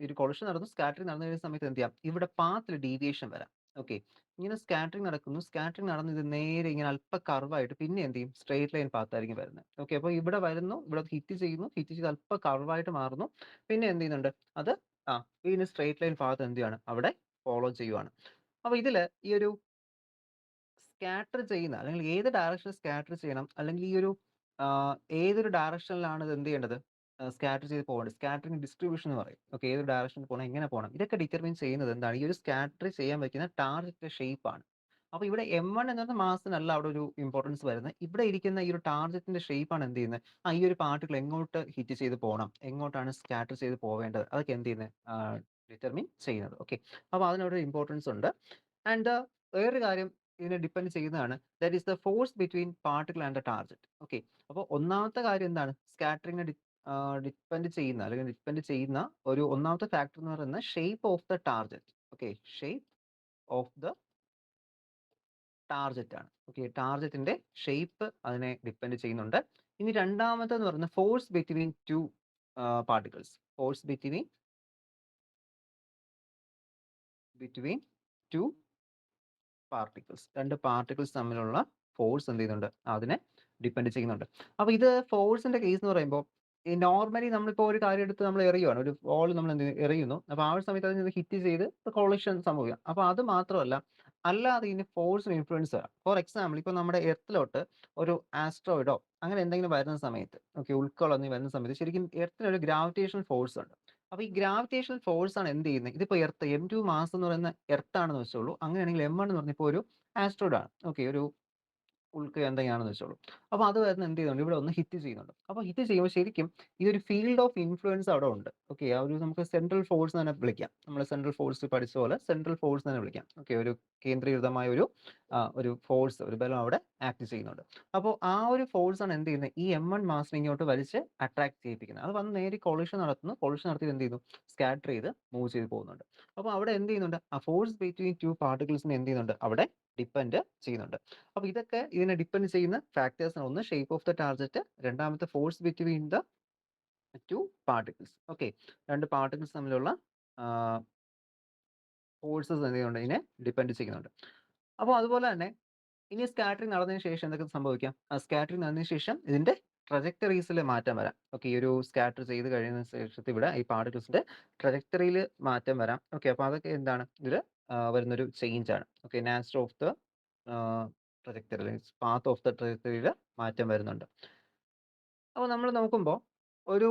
ഒരു കൊളിഷൻ നടന്നു, സ്കാറ്ററിംഗ് നടന്നു കഴിയുന്ന സമയത്ത് എന്ത് ചെയ്യാം? ഇവിടെ പാത്തിൽ ഡീവിയേഷൻ വരാം. ഓക്കെ, ഇങ്ങനെ സ്കാറ്ററിംഗ് നടക്കുന്നു, സ്കാറ്ററിംഗ് നടന്ന് ഇത് നേരെ ഇങ്ങനെ അല്പ കർവായിട്ട് പിന്നെ എന്ത് ചെയ്യും? സ്ട്രെയിറ്റ് ലൈൻ പാത്തായിരിക്കും വരുന്നത്. ഓക്കെ, അപ്പോൾ ഇവിടെ വരുന്നു, ഇവിടെ ഹിറ്റ് ചെയ്യുന്നു, ഹിറ്റ് ചെയ്ത് അല്പ കർവായിട്ട് മാറുന്നു, പിന്നെ എന്ത് ചെയ്യുന്നുണ്ട്? അത് പിന്നെ സ്ട്രെയിറ്റ് ലൈൻ പാത്ത് എന്ത് ചെയ്യാണ്? അവിടെ ഫോളോ ചെയ്യുവാണ്. അപ്പോൾ ഇതിൽ ഈ ഒരു സ്കാറ്റർ ചെയ്യുന്ന അല്ലെങ്കിൽ ഏത് ഡയറക്ഷനിൽ സ്കാറ്റർ ചെയ്യണം, അല്ലെങ്കിൽ ഈ ഒരു ഏതൊരു ഡയറക്ഷനിലാണ് ഇത് എന്ത് ചെയ്യേണ്ടത്? സ്കാറ്റർ ചെയ്ത് പോകേണ്ടത്. സ്കാറ്ററിംഗ് ഡിസ്ട്രിബ്യൂഷൻ എന്ന് പറയും. ഓക്കെ, ഏത് ഡയറക്ഷനിൽ പോകണം, എങ്ങനെ പോകണം, ഇതൊക്കെ ഡിറ്റർമിൻ ചെയ്യുന്നത് എന്താണ്? ഈ ഒരു സ്കാറ്റർ ചെയ്യാൻ പറ്റുന്ന ടാർഗറ്റ് ഷേപ്പ് ആണ്. അപ്പോൾ ഇവിടെ M1 എന്ന് പറയുന്ന മാസിനല്ല അവിടെ ഒരു ഇമ്പോർട്ടൻസ് വരുന്നത്. ഇവിടെ ഇരിക്കുന്ന ഈ ഒരു ടാർഗറ്റിന്റെ ഷേപ്പ് ആണ് എന്ത് ചെയ്യുന്നത്? ഈ ഒരു പാർട്ടിക്കിൾ എങ്ങോട്ട് ഹിറ്റ് ചെയ്ത് പോകണം, എങ്ങോട്ടാണ് സ്കാറ്റർ ചെയ്ത് പോവേണ്ടത്, അതൊക്കെ എന്ത് ചെയ്യുന്നത്? ഡിറ്റർമിൻ ചെയ്യുന്നത്. ഓക്കെ, അപ്പോൾ അതിനൊരു ഇമ്പോർട്ടൻസ് ഉണ്ട്. ആൻഡ് വേറൊരു കാര്യം ഇതിനെ ഡിപ്പെൻഡ് ചെയ്യുന്നതാണ്, that is the force between particle and the target. Okay, അപ്പോൾ ഒന്നാമത്തെ കാര്യം എന്താണ്? സ്കാറ്ററിംഗിനെ ഡിപ്പെൻഡ് ചെയ്യുന്ന അല്ലെങ്കിൽ ഡിപ്പെൻഡ് ചെയ്യുന്ന ഒരു ഒന്നാമത്തെ ഫാക്ടർ എന്ന് പറയുന്നത് shape of the target. Okay, shape of the target ആണ്. ഓക്കെ, ടാർഗറ്റിന്റെ ഷേപ്പ് അതിനെ ഡിപ്പെൻഡ് ചെയ്യുന്നുണ്ട്. ഇനി രണ്ടാമത്തെന്ന് പറയുന്നത് force between two particles. Force between two particles, രണ്ട് പാർട്ടിക്കിൾസ് തമ്മിലുള്ള ഫോഴ്സ് എന്ത് ചെയ്യുന്നുണ്ട്? അതിനെ ഡിപ്പെൻഡ് ചെയ്യുന്നുണ്ട്. അപ്പോൾ ഇത് ഫോഴ്സിന്റെ കേസ് എന്ന് പറയുമ്പോൾ ഈ നോർമലി നമ്മളിപ്പോൾ ഒരു കാര്യം എടുത്ത് നമ്മൾ എറിയുവാണ്, ഒരു ബോൾ നമ്മൾ എന്ത് എറിയുന്നു. അപ്പോൾ ആ ഒരു സമയത്ത് അതിന് ഹിറ്റ് ചെയ്ത് കൊളിഷൻ സംഭവിക്കാം. അപ്പോൾ അത് മാത്രമല്ല, അല്ലാതെ ഇതിന് ഫോഴ്സിന് ഇൻഫ്ലുവൻസ് വരാം. ഫോർ എക്സാമ്പിൾ, ഇപ്പോൾ നമ്മുടെ എർത്തിലോട്ട് ഒരു ആസ്ട്രോയിഡോ അങ്ങനെ എന്തെങ്കിലും വരുന്ന സമയത്ത്, ഓക്കെ, ഉൾക്കൊള്ളി വരുന്ന സമയത്ത് ശരിക്കും എർത്തിന് ഒരു ഗ്രാവിറ്റേഷണൽ ഫോഴ്സ് ഉണ്ട്. അപ്പോൾ ഈ ഗ്രാവിറ്റേഷണൽ ഫോഴ്സ് ആണ് എന്ത് ചെയ്യുന്നത്? ഇതിപ്പോൾ എർത്ത് M2 മാസ് എന്ന് പറയുന്ന എർത്താണെന്ന് വെച്ചോളൂ. അങ്ങനെയാണെങ്കിൽ M1 എന്ന് പറഞ്ഞാൽ ഇപ്പോൾ ഒരു ആസ്ട്രോയിഡ് ആണ്. ഓക്കെ, ഒരു ഉൾക്ക എന്തെങ്കിലാണെന്ന് വെച്ചോളൂ. അപ്പോൾ അത് വരുന്ന എന്ത് ചെയ്യുന്നുണ്ട്? ഇവിടെ ഒന്ന് ഹിറ്റ് ചെയ്യുന്നുണ്ട്. അപ്പോൾ ഹിറ്റ് ചെയ്യുമ്പോൾ ശരിക്കും ഇതൊരു ഫീൽഡ് ഓഫ് ഇൻഫ്ലുവൻസ് അവിടെ ഉണ്ട്. ഓക്കെ, ആ ഒരു നമുക്ക് സെൻട്രൽ ഫോഴ്സ് തന്നെ വിളിക്കാം. നമ്മൾ സെൻട്രൽ ഫോഴ്സ് പഠിച്ച പോലെ സെൻട്രൽ ഫോഴ്സ് തന്നെ വിളിക്കാം. ഓക്കെ, ഒരു കേന്ദ്രീകൃതമായ ഒരു ഒരു ഫോഴ്സ്, ഒരു ബലം അവിടെ ആക്ട് ചെയ്യുന്നുണ്ട്. അപ്പോൾ ആ ഒരു ഫോഴ്സാണ് എന്ത് ചെയ്യുന്നത്, ഈ M1 മാസിനെ ഇങ്ങോട്ട് വലിച്ച് അട്രാക്ട് ചെയ്യിപ്പിക്കുന്നത്. അത് വന്ന് നേരെ കൊളിഷൻ നടത്തുന്നു. കൊളിഷൻ നടത്തിയിട്ട് എന്ത് ചെയ്യുന്നു, സ്കാറ്റർ ചെയ്ത് മൂവ് ചെയ്ത് പോകുന്നുണ്ട്. അപ്പോൾ അവിടെ എന്ത് ചെയ്യുന്നുണ്ട്, ആ ഫോഴ്സ് ബിറ്റ്വീൻ ടു പാർട്ടിക്കിൾസിനെ എന്ത് ചെയ്യുന്നുണ്ട്, അവിടെ ഡിപ്പെൻഡ് ചെയ്യുന്നുണ്ട്. അപ്പോൾ ഇതൊക്കെ ഇതിനെ ഡിപ്പെൻഡ് ചെയ്യുന്ന ഫാക്ടേഴ്സ് ആണ്. ഒന്ന് ഷേപ്പ് ഓഫ് ദ ടാർജറ്റ്, രണ്ടാമത്തെ force between the two particles. Okay, രണ്ട് പാർട്ടിക്കിൾസ് തമ്മിലുള്ള ഫോഴ്സസ് എന്ത് ചെയ്യുന്നുണ്ട്, ഇതിനെ ഡിപ്പെൻഡ് ചെയ്യുന്നുണ്ട്. അപ്പോൾ അതുപോലെ തന്നെ ഇനി സ്കാറ്ററിംഗ് നടന്നതിന് ശേഷം എന്തൊക്കെ സംഭവിക്കാം, ആ സ്കാറ്ററിംഗ് നടന്നതിന് ശേഷം ഇതിന്റെ ട്രജക്ടറീസിൽ മാറ്റം വരാം. ഓക്കെ, ഈ ഒരു സ്കാറ്റർ ചെയ്ത് കഴിയുന്ന ശേഷത്തിൽ ഇവിടെ ഈ പാർട്ടിക്കിൾസിന്റെ ട്രജക്ടറിയിൽ മാറ്റം വരാം. ഓക്കെ, അപ്പോൾ അതൊക്കെ എന്താണ്, ഇതിൽ വരുന്നൊരു ചേഞ്ച് ആണ്. Okay, nature of the trajectory അല്ലെങ്കിൽ പാത്ത് ഓഫ് ദ ട്രജക്ടറിയിൽ മാറ്റം വരുന്നുണ്ട്. അപ്പോൾ നമ്മൾ നോക്കുമ്പോൾ ഒരു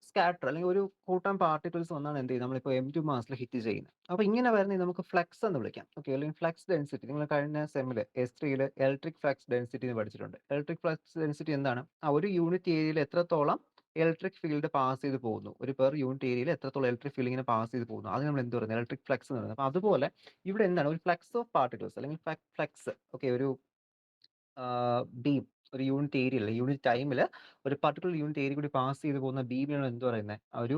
സ്കാറ്റർ അല്ലെങ്കിൽ ഒരു കൂട്ടം പാർട്ടിക്കിൾസ് വന്നാണ് എന്ത് ചെയ്യും, നമ്മളിപ്പോൾ M2 മാസിൽ ഹിറ്റ് ചെയ്യുന്നത്. അപ്പോൾ ഇങ്ങനെ വരുന്നത് നമുക്ക് ഫ്ലക്സ് എന്ന് വിളിക്കാം. ഓക്കെ, അല്ലെങ്കിൽ ഫ്ലക്സ് ഡെൻസിറ്റി. നിങ്ങൾ കഴിഞ്ഞ സെമ്മിൽ S3യിൽ ഇലക്ട്രിക് ഫ്ലക്സ് ഡെൻസിറ്റി എന്ന് പഠിച്ചിട്ടുണ്ട്. ഇലക്ട്രിക് ഫ്ലക്സ് ഡെൻസിറ്റി എന്താണ്, ആ ഒരു യൂണിറ്റ് ഏരിയയിൽ എത്രത്തോളം ഇലക്ട്രിക് ഫീൽഡ് പാസ് ചെയ്ത് പോകുന്നു, ഒരു പെർ യൂണിറ്റ് ഏരിയയിൽ എത്രത്തോളം ഇലക്ട്രിക് ഫീൽഡ് ഇങ്ങനെ പാസ് ചെയ്ത് പോകുന്നു, അത് നമ്മൾ എന്ത് പറയുന്നത്, ഇലക്ട്രിക് ഫ്ലക്സ് എന്ന് പറയുന്നത്. അപ്പോൾ അതുപോലെ ഇവിടെ എന്താണ്, ഒരു ഫ്ലക്സ് ഓഫ് പാർട്ടിക്കിൾസ് അല്ലെങ്കിൽ ഫ്ലക്സ്. ഓക്കെ, ഒരു ബീം, ഒരു യൂണിറ്റ് ഏരിയയിൽ, യൂണിറ്റ് ടൈമിൽ ഒരു പർട്ടിക്കുലർ യൂണിറ്റ് ഏരിയ കൂടി പാസ് ചെയ്ത് പോകുന്ന ബീമിനാണ് എന്ത് പറയുന്നത്, ആ ഒരു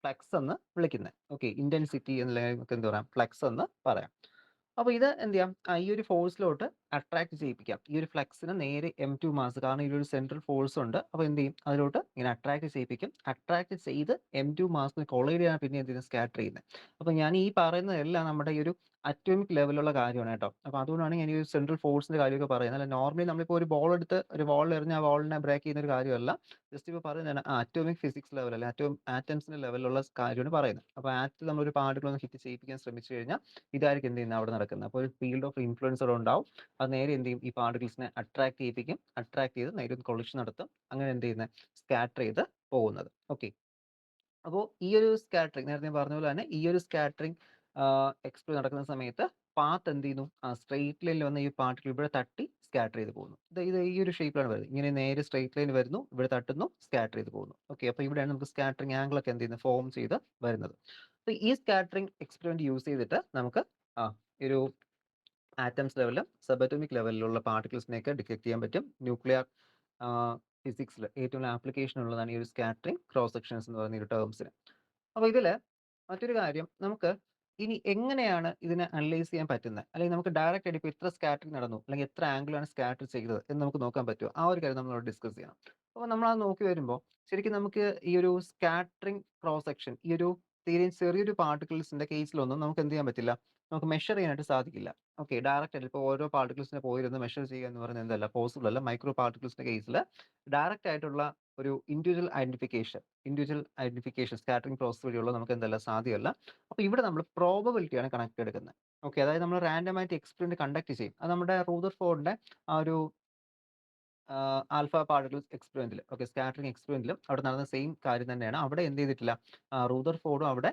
ഫ്ലക്സ് എന്ന് വിളിക്കുന്നത്. ഓക്കെ, ഇന്റൻസിറ്റി അല്ലെങ്കിൽ നമുക്ക് എന്ത് പറയാം, ഫ്ലക്സ് എന്ന് പറയാം. അപ്പോൾ ഇത് എന്ത് ചെയ്യാം, ഈ ഒരു ഫോഴ്സിലോട്ട് അട്രാക്ട് ചെയ്യിപ്പിക്കാം. ഈ ഒരു ഫ്ലക്സിന് നേരെ M2 മാസ്, കാരണം ഇതിലൊരു സെൻട്രൽ ഫോഴ്സ് ഉണ്ട്. അപ്പോൾ എന്ത് ചെയ്യും, അതിലോട്ട് ഇങ്ങനെ അട്രാക്ട് ചെയ്യിപ്പിക്കും. അട്രാക്ട് ചെയ്ത് M2 മാസിന് കൊളൈഡ് ചെയ്യാൻ പിന്നെ എന്ത് ചെയ്യുന്നത്, സ്കാറ്റർ ചെയ്യുന്നത്. അപ്പോൾ ഞാൻ ഈ പറയുന്നതെല്ലാം നമ്മുടെ ഈ ഒരു അറ്റോമിക് ലെവലുള്ള കാര്യമാണ് കേട്ടോ. അപ്പോൾ അതുകൊണ്ടാണ് ഞാൻ ഈ ഒരു സെൻട്രൽ ഫോഴ്സിന്റെ കാര്യമൊക്കെ പറയുന്നത്. അല്ല നോർമലി നമ്മളിപ്പോൾ ഒരു ബോൾ എടുത്ത് ഒരു ബോളിൽ എറിഞ്ഞ് ആ ബോളിനെ ബ്രേക്ക് ചെയ്യുന്ന ഒരു കാര്യമല്ല. ജസ്റ്റ് ഇപ്പോൾ പറയുന്നതാണ് അറ്റോമിക് ഫിസിക്സ് ലെവൽ അല്ലെ ആറ്റംസിന്റെ ലെവലിലുള്ള കാര്യമാണ് പറയുന്നത്. അപ്പോൾ ആറ്റിൽ നമ്മളൊരു പാർട്ടിക്കിൾ ഒന്ന് ഹിറ്റ് ചെയ്യിപ്പിക്കാൻ ശ്രമിച്ചു കഴിഞ്ഞാൽ ഇതായിരിക്കും എന്ത് ചെയ്യുന്നത്, അവിടെ നടക്കുന്നത്. അപ്പോൾ ഒരു ഫീൽഡ് ഓഫ് ഇൻഫ്ലുവൻസ് അവിടെ ഉണ്ടാവും. അത് നേരെ എന്ത് ചെയ്യും, ഈ പാർട്ടിക്കിൾസിനെ അട്രാക്ട് ചെയ്യിപ്പിക്കും. അട്രാക്ട് ചെയ്ത് നേരെ ഒന്ന് കൊളിഷൻ നടത്തും. അങ്ങനെ എന്ത് ചെയ്യുന്നത്, സ്കാറ്റർ ചെയ്ത് പോകുന്നത്. ഓക്കെ, അപ്പോൾ ഈ ഒരു സ്കാറ്ററിംഗ് നേരത്തെ പറഞ്ഞ പോലെ തന്നെ ഈ ഒരു സ്കാറ്ററിംഗ് എക്സ്പ്ലോർ നടക്കുന്ന സമയത്ത് പാത്ത് എന്ത് ചെയ്യുന്നു, സ്ട്രെയിറ്റ് ലൈനിൽ വന്ന ഈ പാർട്ടിക്കിൾ ഇവിടെ തട്ടി സ്കാറ്റർ ചെയ്ത് പോകുന്നു. ഇത് ഈ ഒരു ഷേപ്പിലാണ് വരുന്നത്. ഇങ്ങനെ നേരെ സ്ട്രെയിറ്റ് ലൈൻ വരുന്നു, ഇവിടെ തട്ടുന്നു, സ്കാറ്റർ ചെയ്ത് പോകുന്നു. ഓക്കെ, അപ്പോൾ ഇവിടെയാണ് നമുക്ക് സ്കാറ്ററിംഗ് ആംഗിൾ ഒക്കെ എന്ത് ചെയ്യുന്നത്, ഫോം ചെയ്ത് വരുന്നത്. അപ്പോൾ ഈ സ്കാറ്ററിംഗ് എക്സ്പെരിമെന്റ് യൂസ് ചെയ്തിട്ട് നമുക്ക് ഒരു ആറ്റംസ് ലെവലിലും സബ് അറ്റോമിക് ലെവലിലുള്ള പാർട്ടിക്കിൾസിനെയൊക്കെ ഡിറ്റക്ട് ചെയ്യാൻ പറ്റും. ന്യൂക്ലിയർ ഫിസിക്സിൽ ഏറ്റവും ആപ്ലിക്കേഷൻ ഉള്ളതാണ് ഈ ഒരു സ്കാറ്ററിംഗ് ക്രോസ് സെക്ഷൻസ് എന്ന് പറയുന്ന ഒരു ടേംസിന്. അപ്പോൾ ഇതിൽ മറ്റൊരു കാര്യം, നമുക്ക് ഇനി എങ്ങനെയാണ് ഇതിനെ അനലൈസ് ചെയ്യാൻ പറ്റുന്നത്, അല്ലെങ്കിൽ നമുക്ക് ഡയറക്റ്റ് ആയിട്ട് ഇപ്പോൾ ഇത്ര സ്കാറ്ററിംഗ് നടന്നു അല്ലെങ്കിൽ എത്ര ആംഗിളാണ് സ്കാറ്റർ ചെയ്തത് എന്ന് നമുക്ക് നോക്കാൻ പറ്റുമോ, ആ ഒരു കാര്യം നമ്മളോട് ഡിസ്കസ് ചെയ്യണം. അപ്പോൾ നമ്മൾ അത് നോക്കി വരുമ്പോൾ ശരിക്കും നമുക്ക് ഈ ഒരു സ്കാറ്ററിംഗ് ക്രോസ് സെക്ഷൻ, ഈ ഒരു തീരെ ചെറിയൊരു പാർട്ടിക്കിൾസിന്റെ കേസിലൊന്നും നമുക്ക് എന്ത് ചെയ്യാൻ പറ്റില്ല, നമുക്ക് മെഷർ ചെയ്യാനായിട്ട് സാധിക്കില്ല. ഓക്കെ, ഡയറക്റ്റ് ആയിട്ട് ഇപ്പോൾ ഓരോ പാർട്ടിക്കിൾസിനെ പോയിരുന്ന് മെഷർ ചെയ്യുക എന്ന് പറയുന്നത് എന്തല്ല, പോസിബിൾ അല്ല. മൈക്രോ പാർട്ടിക്കിൾസിന്റെ കേസിൽ ഡയറക്റ്റ് ആയിട്ടുള്ള ഒരു ഇൻഡിവിജ്വൽ ഐഡന്റിഫിക്കേഷൻ സ്കാറ്ററിംഗ് പ്രോസസ് വഴിയുള്ള നമുക്ക് എന്തല്ല, സാധ്യമല്ല. അപ്പോൾ ഇവിടെ നമ്മൾ പ്രോബബിലിറ്റിയാണ് കണക്ക് എടുക്കുന്നത്. ഓക്കെ, അതായത് നമ്മൾ റാൻഡമായിട്ട് എക്സ്പെരിമെന്റ് കണ്ടക്ട് ചെയ്യും. അത് നമ്മുടെ റൂദർഫോർഡിന്റെ ആ ഒരു ആൽഫ പാർട്ടിക്കിൾസ് എക്സ്പെരിമെന്റിൽ, ഓക്കെ, സ്കാറ്ററിംഗ് എക്സ്പെരിമെന്റിലും അവിടെ നടന്ന സെയിം കാര്യം തന്നെയാണ്. അവിടെ എന്ത് ചെയ്തിട്ടില്ല, റൂദർഫോർഡും അവിടെ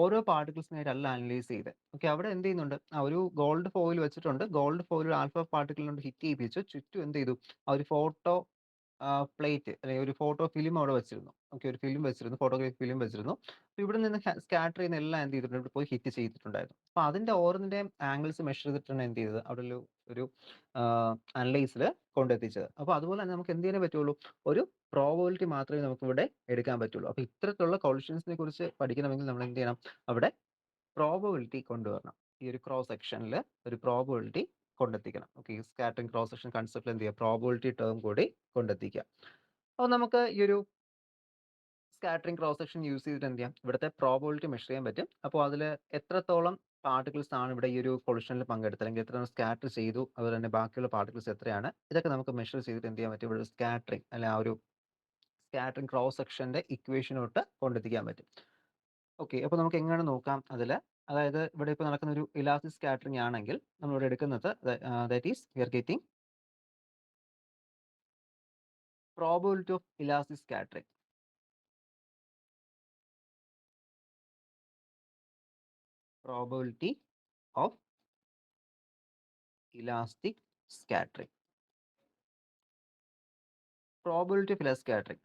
ഓരോ പാർട്ടിക്കിൾസിനായിട്ടല്ല അനലൈസ് ചെയ്ത്. ഓക്കെ, അവിടെ എന്ത് ചെയ്യുന്നുണ്ട്, ഒരു ഗോൾഡ് ഫോയിൽ വെച്ചിട്ടുണ്ട്. ഗോൾഡ് ഫോയിൽ ആൽഫ പാർട്ടിക്കിളിനോട് ഹിറ്റ് ചെയ്യിപ്പിച്ചു. ചുറ്റും എന്ത് ചെയ്തു, ഒരു ഫോട്ടോ പ്ലേറ്റ് അല്ലെങ്കിൽ ഒരു ഫോട്ടോ ഫിലിം അവിടെ വെച്ചിരുന്നു. ഓക്കെ, ഒരു ഫിലിം വെച്ചിരുന്നു, ഫോട്ടോഗ്രാഫി ഫിലിം വെച്ചിരുന്നു. അപ്പോൾ ഇവിടെ നിന്ന് സ്കാറ്റർ ചെയ്യുന്ന എല്ലാം എന്ത് ചെയ്തിട്ടുണ്ട്, ഇവിടെ പോയി ഹിറ്റ് ചെയ്തിട്ടുണ്ടായിരുന്നു. അപ്പോൾ അതിന്റെ ഓരോന്നിന്റെയും ആംഗിൾസ് മെഷർ ചെയ്തിട്ടാണ് എന്ത് ചെയ്തത്, അവിടെ ഒരു അനലൈസിൽ കൊണ്ടെത്തിച്ചത്. അപ്പോൾ അതുപോലെ തന്നെ നമുക്ക് എന്ത് ചെയ്യാനേ പറ്റുള്ളൂ, ഒരു പ്രോബബിലിറ്റി മാത്രമേ നമുക്ക് ഇവിടെ എടുക്കാൻ പറ്റുള്ളൂ. അപ്പോൾ ഇത്തരത്തിലുള്ള കൊളിഷൻസിനെ കുറിച്ച് പഠിക്കണമെങ്കിൽ നമ്മൾ എന്ത് ചെയ്യണം, അവിടെ പ്രോബബിലിറ്റി കൊണ്ടുവരണം. ഈ ഒരു ക്രോസ് സെക്ഷനിൽ ഒരു പ്രോബബിലിറ്റി കൊണ്ടെത്തിക്കണം. ഓക്കെ, സ്കാറ്ററിംഗ് ക്രോസ് സെക്ഷൻ കൺസെപ്റ്റിൽ എന്ത് ചെയ്യുക, പ്രോബബിലിറ്റി ടേം കൂടി കൊണ്ടെത്തിക്കുക. അപ്പോൾ നമുക്ക് ഈ ഒരു സ്കാറ്ററിംഗ് ക്രോസ് സെക്ഷൻ യൂസ് ചെയ്തിട്ട് എന്ത് ചെയ്യാം, ഇവിടുത്തെ പ്രോബബിലിറ്റി മെഷർ ചെയ്യാൻ പറ്റും. അപ്പോൾ അതിൽ എത്രത്തോളം പാർട്ടിക്കിൾസ് ആണ് ഇവിടെ ഈ ഒരു കൊളിഷനിൽ പങ്കെടുത്തത്, അല്ലെങ്കിൽ എത്ര സ്കാറ്റർ ചെയ്തു, അതുപോലെ തന്നെ ബാക്കിയുള്ള പാർട്ടിക്കിൾസ് എത്രയാണ്, ഇതൊക്കെ നമുക്ക് മെഷർ ചെയ്തിട്ട് എന്ത് ചെയ്യാൻ പറ്റും, ഇവിടെ സ്കാറ്ററിംഗ് അല്ലെ ആ ഒരു സ്കാറ്ററിംഗ് ക്രോസ് സെക്ഷന്റെ ഇക്വേഷനോട്ട് കൊണ്ടെത്തിക്കാൻ പറ്റും. ഓക്കെ, അപ്പോൾ നമുക്ക് എങ്ങനെ നോക്കാം അതിൽ, അതായത് ഇവിടെ ഇപ്പോൾ നടക്കുന്ന ഒരു ഇലാസ്റ്റിക് സ്കാറ്ററിംഗ് ആണെങ്കിൽ നമ്മളിവിടെ എടുക്കുന്നത് that is we are getting probability of elastic scattering. Probability of elastic scattering.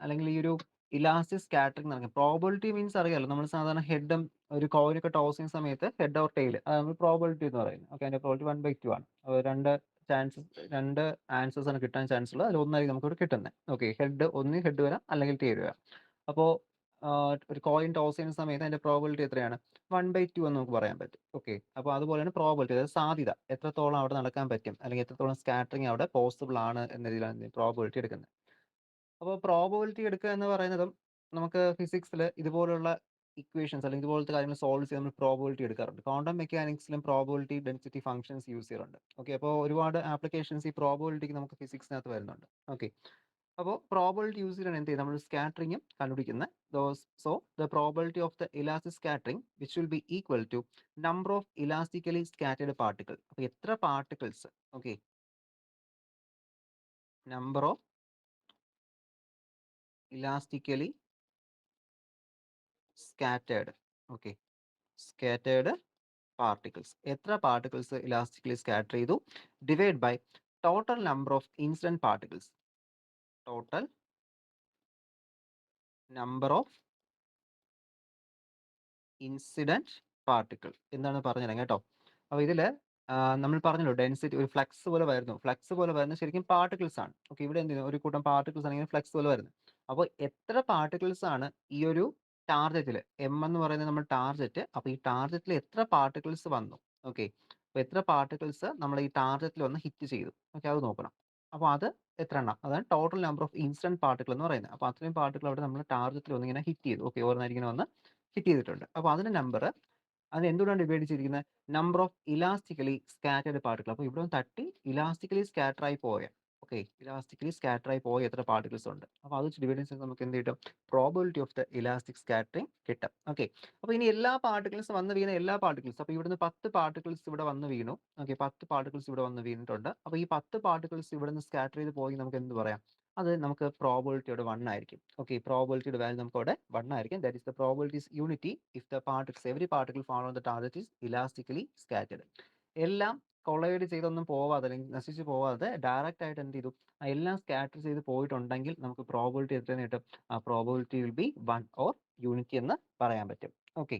അല്ലെങ്കിൽ ഈ ഒരു ഇലാസ്റ്റിക് സ്കാറ്ററിംഗ് നടക്കുക. പ്രോബബിലിറ്റി മീൻസ് അറിയാലോ, നമ്മൾ സാധാരണ ഹെഡും ഒരു കോയിനൊക്കെ ടോസ് ചെയ്യുന്ന സമയത്ത് ഹെഡ് ഓർ ടെയിൽ നമ്മൾ പ്രോബിലിറ്റി എന്ന് പറയുന്നത്. ഓക്കെ, അതിന്റെ പ്രോബിലിറ്റി 1/2 ആണ്. രണ്ട് ആൻസേഴ്സ് ആണ് കിട്ടാൻ ചാൻസ് ഉള്ളത്. അതിൽ ഒന്നായിരിക്കും നമുക്ക് ഇവിടെ കിട്ടുന്നത്. ഓക്കെ, ഹെഡ് വരാം അല്ലെങ്കിൽ ടെയിൽ വരാം. അപ്പോൾ ഒരു കോയിൻ ടോസ് ചെയ്യുന്ന സമയത്ത് അതിന്റെ പ്രോബിലിറ്റി എത്രയാണ്? 1/2 എന്ന് നമുക്ക് പറയാൻ പറ്റും. ഓക്കെ, അപ്പോൾ അതുപോലെയാണ് പ്രോബിലിറ്റി, അതായത് സാധ്യത എത്രത്തോളം അവിടെ നടക്കാൻ പറ്റും അല്ലെങ്കിൽ എത്രത്തോളം സ്കാറ്ററിങ് അവിടെ പോസിബിൾ ആണ് എന്ന രീതിയിലാണ് പ്രോബിലിറ്റി എടുക്കുന്നത്. അപ്പോൾ പ്രോബിലിറ്റി എടുക്കുക എന്ന് പറയുന്നതും നമുക്ക് ഫിസിക്സിൽ ഇതുപോലുള്ള ഇക്വേഷൻസ് അല്ലെങ്കിൽ ഇതുപോലത്തെ കാര്യങ്ങൾ സോൾവ് ചെയ്യാൻ നമ്മൾ പ്രോബിലിറ്റി എടുക്കാറുണ്ട്. ക്വാണ്ടം മെക്കാനിക്സിലും പ്രോബിലിറ്റി ഡെൻസിറ്റി ഫംഗ്ഷൻസ് യൂസ് ചെയ്യാറുണ്ട്. ഓക്കെ, അപ്പോൾ ഒരുപാട് ആപ്ലിക്കേഷൻസ് ഈ പ്രോബിലിറ്റിക്ക് നമുക്ക് ഫിസിക്സിനകത്ത് വരുന്നുണ്ട്. ഓക്കെ, അപ്പോൾ പ്രോബിലിറ്റി യൂസ് ചെയ്യണം എന്ത് ചെയ്യും? നമ്മൾ സ്കാറ്ററിങ്ങും കണ്ടുപിടിക്കുന്നത്. So the probability of the elastic scattering which will be equal to number of elastically scattered particle. അപ്പോൾ എത്ര particles? Okay, number of elastically scattered. Okay, scattered particles, എത്ര പാർട്ടിക്കിൾസ് ഇലാസ്റ്റിക്കലി സ്കാറ്റർ ചെയ്തു, divide by total number of incident particles. Total number of incident particle എന്താണ് പറഞ്ഞുതരാം കേട്ടോ. അപ്പോൾ ഇതിൽ നമ്മൾ പറഞ്ഞല്ലോ ഡെൻസിറ്റി ഒരു ഫ്ലക്സ് പോലെ വരുന്നു. ഫ്ലക്സ് പോലെ വരുന്നത് ശരിക്കും പാർട്ടിക്കിൾസ് ആണ്. ഓക്കെ, ഇവിടെ എന്ത് ചെയ്യുന്നു? ഒരു കൂട്ടം പാർട്ടിക്കിൾസ് ആണെങ്കിൽ ഫ്ലക്സ് പോലെ വരുന്നത്. അപ്പോൾ എത്ര പാർട്ടിക്കിൾസ് ആണ് ഈ ഒരു ടാർജറ്റിൽ, എം എന്ന് പറയുന്നത് നമ്മൾ ടാർജറ്റ്. അപ്പോൾ ഈ ടാർജറ്റിൽ എത്ര പാർട്ടിക്കിൾസ് വന്നു? ഓക്കെ, അപ്പോൾ എത്ര പാർട്ടിക്കിൾസ് നമ്മൾ ഈ ടാർജറ്റിൽ വന്ന് ഹിറ്റ് ചെയ്തു? ഓക്കെ, അത് നോക്കണം. അപ്പോൾ അത് എത്ര എണ്ണം? അതാണ് total number of incident particle എന്ന് പറയുന്നത്. അപ്പോൾ അത്രയും പാർട്ടിക്കിൾ അവിടെ നമ്മൾ ടാർജറ്റിൽ വന്ന് ഇങ്ങനെ ഹിറ്റ് ചെയ്തു. ഓക്കെ, ഓരോന്നായിരിക്കും വന്ന് ഹിറ്റ് ചെയ്തിട്ടുണ്ട്. അപ്പോൾ അതിന്റെ നമ്പർ, അത് എന്തുകൊണ്ടാണ് ഡിവൈഡ് ചെയ്തിരിക്കുന്നത്? Number of elastically scattered particle. അപ്പോൾ ഇവിടെ തട്ടി ഇലാസ്റ്റിക്കലി സ്കാറ്റർ ആയി പോയ, ഓക്കെ, ഇലാസ്റ്റിക്കലി സ്കാറ്റർ ആയി പോയ എത്ര പാർട്ടിക്കിൾസ് ഉണ്ട്? അപ്പോൾ അത് ഡിവൈഡ് ചെയ്ത് നമുക്ക് എന്ത് കിട്ടും? Probability of the elastic scattering കിട്ടും. ഓക്കെ, അപ്പോൾ ഇനി എല്ലാ പാർട്ടിക്കിൾസ് വന്ന് വീണ എല്ലാ പാർട്ടിക്കിൾസ്, അപ്പോൾ ഇവിടുന്ന് 10 പാർട്ടിക്കിൾസ് ഇവിടെ വന്ന് വീണു. ഓക്കെ, 10 പാർട്ടിക്കിൾസ് ഇവിടെ വന്ന് വീണിട്ടുണ്ട്. അപ്പോൾ ഈ 10 പാർട്ടിക്കിൾസ് ഇവിടെ നിന്ന് സ്കാറ്റർ ചെയ്ത് പോയി നമുക്ക് എന്ത് പറയാം? അത് നമുക്ക് പ്രോബിലിറ്റിയുടെ 1 ആയിരിക്കും. ഓക്കെ, പ്രോബിലിറ്റിയുടെ വാല്യൂ നമുക്ക് അവിടെ 1 ആയിരിക്കും. That is the probability is unity if the particles every particle found on the target is elastically scattered. എല്ലാം കൊളൈഡ് ചെയ്തൊന്നും പോവാതെ അല്ലെങ്കിൽ നശിച്ചു പോവാതെ ഡയറക്റ്റ് ആയിട്ട് എന്ത് ചെയ്തു? എല്ലാം സ്കാറ്റർ ചെയ്ത് പോയിട്ടുണ്ടെങ്കിൽ നമുക്ക് പ്രോബിലിറ്റി എത്ര കിട്ടും? ആ probability will be 1 or unity എന്ന് പറയാൻ പറ്റും. ഓക്കെ,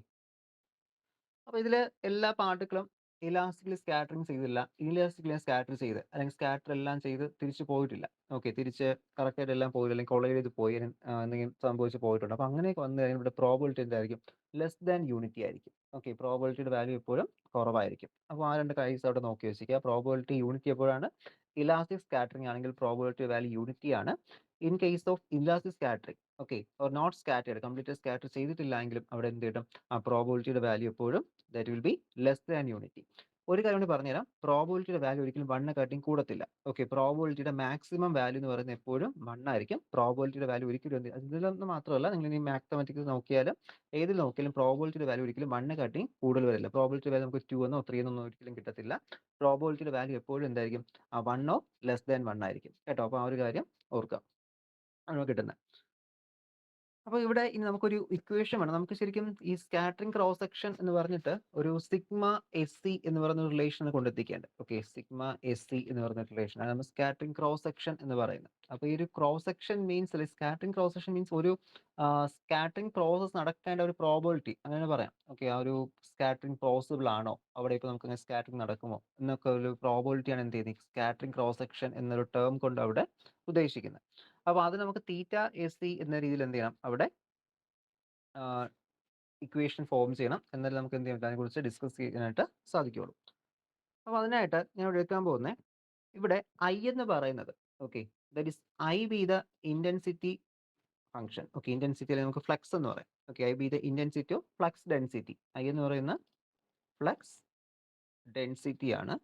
അപ്പോൾ ഇതിൽ എല്ലാ പാർട്ടിക്കിളും ഇലാസ്റ്റിക്കലി സ്കാറ്ററിങ് ചെയ്തില്ല, ഇലാസ്റ്റിക്കലി സ്കാറ്റർ ചെയ്ത് അല്ലെങ്കിൽ സ്കാറ്റർ എല്ലാം ചെയ്ത് തിരിച്ചു പോയിട്ടില്ല. ഓക്കെ, തിരിച്ച് കറക്റ്റായിട്ട് എല്ലാം പോയില്ല, അല്ലെങ്കിൽ കൊളൈഡ് ചെയ്ത് പോയി എന്തെങ്കിലും സംഭവിച്ച് പോയിട്ടുണ്ട്. അപ്പോൾ അങ്ങനെയൊക്കെ വന്നു കഴിഞ്ഞാൽ ഇവിടെ പ്രോബിലിറ്റി എന്തായിരിക്കും? ലെസ് ദാൻ യൂണിറ്റി ആയിരിക്കും. ഓക്കെ, പ്രോബിലിറ്റിയുടെ വാല്യൂ എപ്പോഴും കുറവായിരിക്കും. അപ്പോൾ ആ രണ്ട് കേസ് അവിടെ നോക്കി വെച്ചിരിക്കുക. പ്രോബിലിറ്റി യൂണിറ്റി എപ്പോഴാണ്? ഇലാസ്റ്റിക് സ്കാറ്ററിംഗ് ആണെങ്കിൽ പ്രോബിലിറ്റി വാല്യൂ യൂണിറ്റി ആണ്. In case of elastic scattering, okay, or not scattered, complete scatter ചെയ്തിട്ടില്ല എങ്കിലും അവിടെ എന്ത് കിട്ടും? ആ പ്രോബിലിറ്റിയുടെ വാല്യൂ എപ്പോഴും that will be less than unity. ഒരു കാര്യം കൂടി പറഞ്ഞുതരാം, പ്രോബിലിറ്റിയുടെ വാല്യൂ ഒരിക്കലും 1 കൂടത്തില്ല. ഓക്കെ, പ്രോബിലിറ്റിയുടെ മാക്സിമം വാല്യൂ എന്ന് പറയുന്നത് എപ്പോഴും 1 ആയിരിക്കും. പ്രോബിലിറ്റിയുടെ വാല്യൂ ഒരിക്കലും ഇതിലൊന്നും മാത്രമല്ല, നിങ്ങൾ ഇനി മാത്തമാറ്റിക്സ് നോക്കിയാലും ഏതിൽ നോക്കിയാലും പ്രോബിലിറ്റിയുടെ വാല്യൂ ഒരിക്കലും 1 കൂടുതൽ വരില്ല. പ്രോബിലിറ്റി വാല്യൂ നമുക്ക് 2 എന്നോ 3 എന്നോ ഒരിക്കലും കിട്ടത്തില്ല. പ്രോബിലിറ്റിയുടെ വാല്യൂ എപ്പോഴും എന്തായിരിക്കും? 1 ഓർ ലെസ് ദാൻ 1 ആയിരിക്കും കേട്ടോ. അപ്പോൾ ആ ഒരു കാര്യം ഓർക്കുക, ആണ് കിട്ടുന്നത്. അപ്പോൾ ഇവിടെ ഇനി നമുക്കൊരു ഇക്വേഷൻ വേണം. നമുക്ക് ശരിക്കും ഈ സ്കാറ്ററിംഗ് ക്രോസ് സെക്ഷൻ എന്ന് പറഞ്ഞിട്ട് ഒരു സിഗ്മ എസ് സി എന്ന് പറയുന്ന ഒരു റിലേഷൻ കൊണ്ടെത്തിക്കേണ്ടത്. ഓക്കെ, സിഗ്മ എസ് സി എന്ന് പറയുന്ന റിലേഷൻ ആണ് നമ്മൾ സ്കാറ്ററിംഗ് ക്രോസ് സെക്ഷൻ എന്ന് പറയുന്നത്. അപ്പോൾ ഈ ഒരു ക്രോസ് സെക്ഷൻ മീൻസ്, അല്ലെങ്കിൽ സ്കാറ്ററിംഗ് ക്രോസ് സെക്ഷൻ മീൻസ് ഒരു സ്കാറ്ററിംഗ് പ്രോസസ് നടക്കേണ്ട ഒരു പ്രോബിലിറ്റി അങ്ങനെ പറയാം. ഓക്കെ, ആ ഒരു സ്കാറ്ററിംഗ് പോസിബിൾ ആണോ, അവിടെ ഇപ്പോൾ നമുക്ക് അങ്ങനെ സ്കാറ്ററിംഗ് നടക്കുമോ എന്നൊക്കെ ഒരു പ്രോബിലിറ്റിയാണ് എന്ത് ചെയ്യുന്നത് സ്കാറ്ററിംഗ് ക്രോസ് സെക്ഷൻ എന്നൊരു ടേം കൊണ്ട് അവിടെ ഉദ്ദേശിക്കുന്നത്. അപ്പോൾ അത് നമുക്ക് തീറ്റ എസ് സി എന്ന രീതിയിൽ എന്ത് ചെയ്യണം? അവിടെ ഇക്വേഷൻ ഫോം ചെയ്യണം. എന്നാലും നമുക്ക് എന്ത് ചെയ്യാം? അതിനെക്കുറിച്ച് ഡിസ്കസ് ചെയ്യാനായിട്ട് സാധിക്കുകയുള്ളൂ. അപ്പോൾ അതിനായിട്ട് ഞാൻ ഇവിടെ എടുക്കാൻ പോകുന്നത്, ഇവിടെ ഐ എന്ന് പറയുന്നത്, okay, that is I B the intensity function. Okay, intensity അല്ലെങ്കിൽ നമുക്ക് ഫ്ലക്സ് എന്ന് പറയാം. Okay, I B the intensity of flux density. I എന്ന് പറയുന്ന ഫ്ലക്സ് ഡെൻസിറ്റി ആണ്,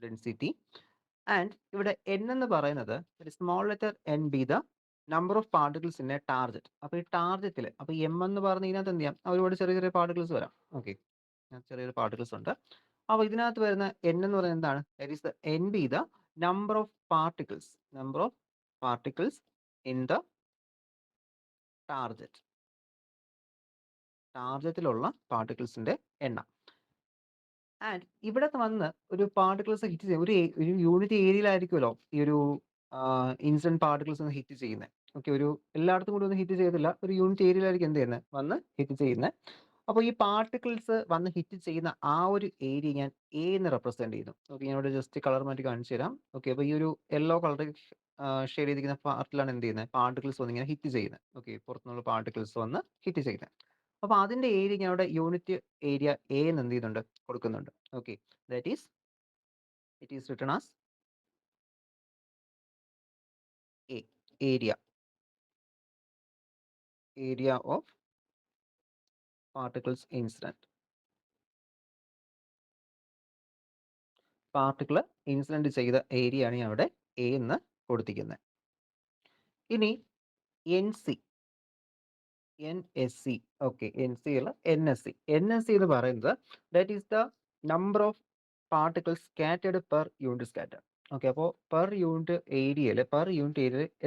ഡെൻസിറ്റി. ആൻഡ് ഇവിടെ എൻ എന്ന് പറയുന്നത് small letter N be the number of particles in A target. അപ്പോൾ ഈ ടാർജറ്റിൽ, അപ്പോൾ എം എന്ന് പറഞ്ഞ് ഇതിനകത്ത് എന്ത് ചെയ്യാം? ഒരുപാട് ചെറിയ ചെറിയ പാർട്ടിക്കിൾസ് വരാം. ഓക്കെ, ചെറിയൊരു പാർട്ടിക്കിൾസ് ഉണ്ട്. അപ്പോൾ ഇതിനകത്ത് വരുന്ന എൻ എന്ന് പറയുന്നത് എന്താണ്? That is the N be the number of particles, number of particles in the target, ടാർജറ്റിലുള്ള പാർട്ടിക്കിൾസിന്റെ എണ്ണം. ആൻഡ് ഇവിടെ വന്ന് ഒരു പാർട്ടിക്കിൾസ് ഹിറ്റ് ചെയ്യും, ഒരു യൂണിറ്റ് ഏരിയയിലായിരിക്കുമല്ലോ ഈ ഒരു ഇൻസിഡന്റ് പാർട്ടിക്കിൾസ് ഹിറ്റ് ചെയ്യുന്നത്. ഓക്കെ, ഒരു എല്ലായിടത്തും കൂടി ഒന്നും ഹിറ്റ് ചെയ്തില്ല, ഒരു യൂണിറ്റ് ഏരിയയിലായിരിക്കും എന്ത് ചെയ്യുന്നത്? വന്ന് ഹിറ്റ് ചെയ്യുന്നത്. അപ്പോൾ ഈ പാർട്ടിക്കിൾസ് വന്ന് ഹിറ്റ് ചെയ്യുന്ന ആ ഒരു ഏരിയ ഞാൻ എ എന്ന് റെപ്രസെന്റ് ചെയ്യുന്നു. ഓക്കെ, ഞാൻ ഇവിടെ ജസ്റ്റ് കളർ മാറ്റി കാണിച്ചു തരാം. ഓക്കെ, അപ്പോൾ ഈ ഒരു യെല്ലോ കളർ ഷെയ്ഡ് ചെയ്തിരിക്കുന്ന പാർട്ടിലാണ് എന്ത് ചെയ്യുന്നത്, പാർട്ടിക്കിൾസ് വന്ന് ഇങ്ങനെ ഹിറ്റ് ചെയ്യുന്നത്. ഓക്കെ, പുറത്തുനിന്നുള്ള പാർട്ടിക്കിൾസ് വന്ന് ഹിറ്റ് ചെയ്യുന്നത്. അപ്പോൾ അതിന്റെ ഏരിയ ഞാൻ ഇവിടെ യൂണിറ്റ് ഏരിയ എ എന്ന് എന്ത് ചെയ്യുന്നുണ്ട്, കൊടുക്കുന്നുണ്ട്. Okay, that is it is written as A, area of particles incident. Particle incident ചെയ്ത ഏരിയ ആണ് ഞാൻ അവിടെ എ എന്ന് കൊടുത്തിരിക്കുന്നത്. ഇനി NSC, ഓക്കെ, NC അല്ല NSC. NSC എന്ന് പറയുന്നത് that is the number of particles scattered per unit scatter. Okay, അപ്പോൾ പെർ യൂണിറ്റ് ഏരിയയിൽ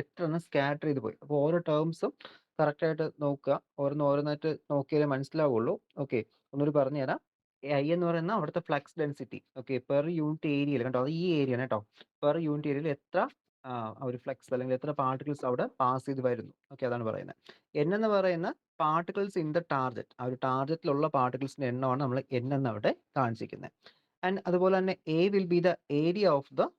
എത്ര എണ്ണം സ്കാറ്റർ ചെയ്ത് പോയി. അപ്പോൾ ഓരോ ടേംസും കറക്റ്റായിട്ട് നോക്കുക, ഓരോന്നായിട്ട് നോക്കിയാലേ മനസ്സിലാവുള്ളൂ. ഓക്കെ, ഒന്നുകൂടി പറഞ്ഞു തരാം. ഐ എന്ന് പറയുന്ന അവിടുത്തെ flux density. Okay, per unit ഏരിയയിൽ കേട്ടോ, അത് ഈ ഏരിയ ആണ് കേട്ടോ. പെർ യൂണിറ്റ് ഏരിയയിൽ എത്ര ഒരു ഫ്ലക്സ് അല്ലെങ്കിൽ എത്ര പാർട്ടിക്കിൾസ് അവിടെ പാസ് ചെയ്ത് വരുന്നു. ഓക്കെ, അതാണ് പറയുന്നത്. N എന്ന് പറയുന്ന പാർട്ടിക്കിൾസ് ഇൻ ദ ടാർഗറ്റ്, ആ ഒരു ടാർഗറ്റിലുള്ള പാർട്ടിക്കിൾസിന്റെ എണ്ണമാണ് നമ്മൾ N എന്ന് അവിടെ കാണിച്ചിരിക്കുന്നത്. ആൻഡ് അതുപോലെ തന്നെ A will be the area of the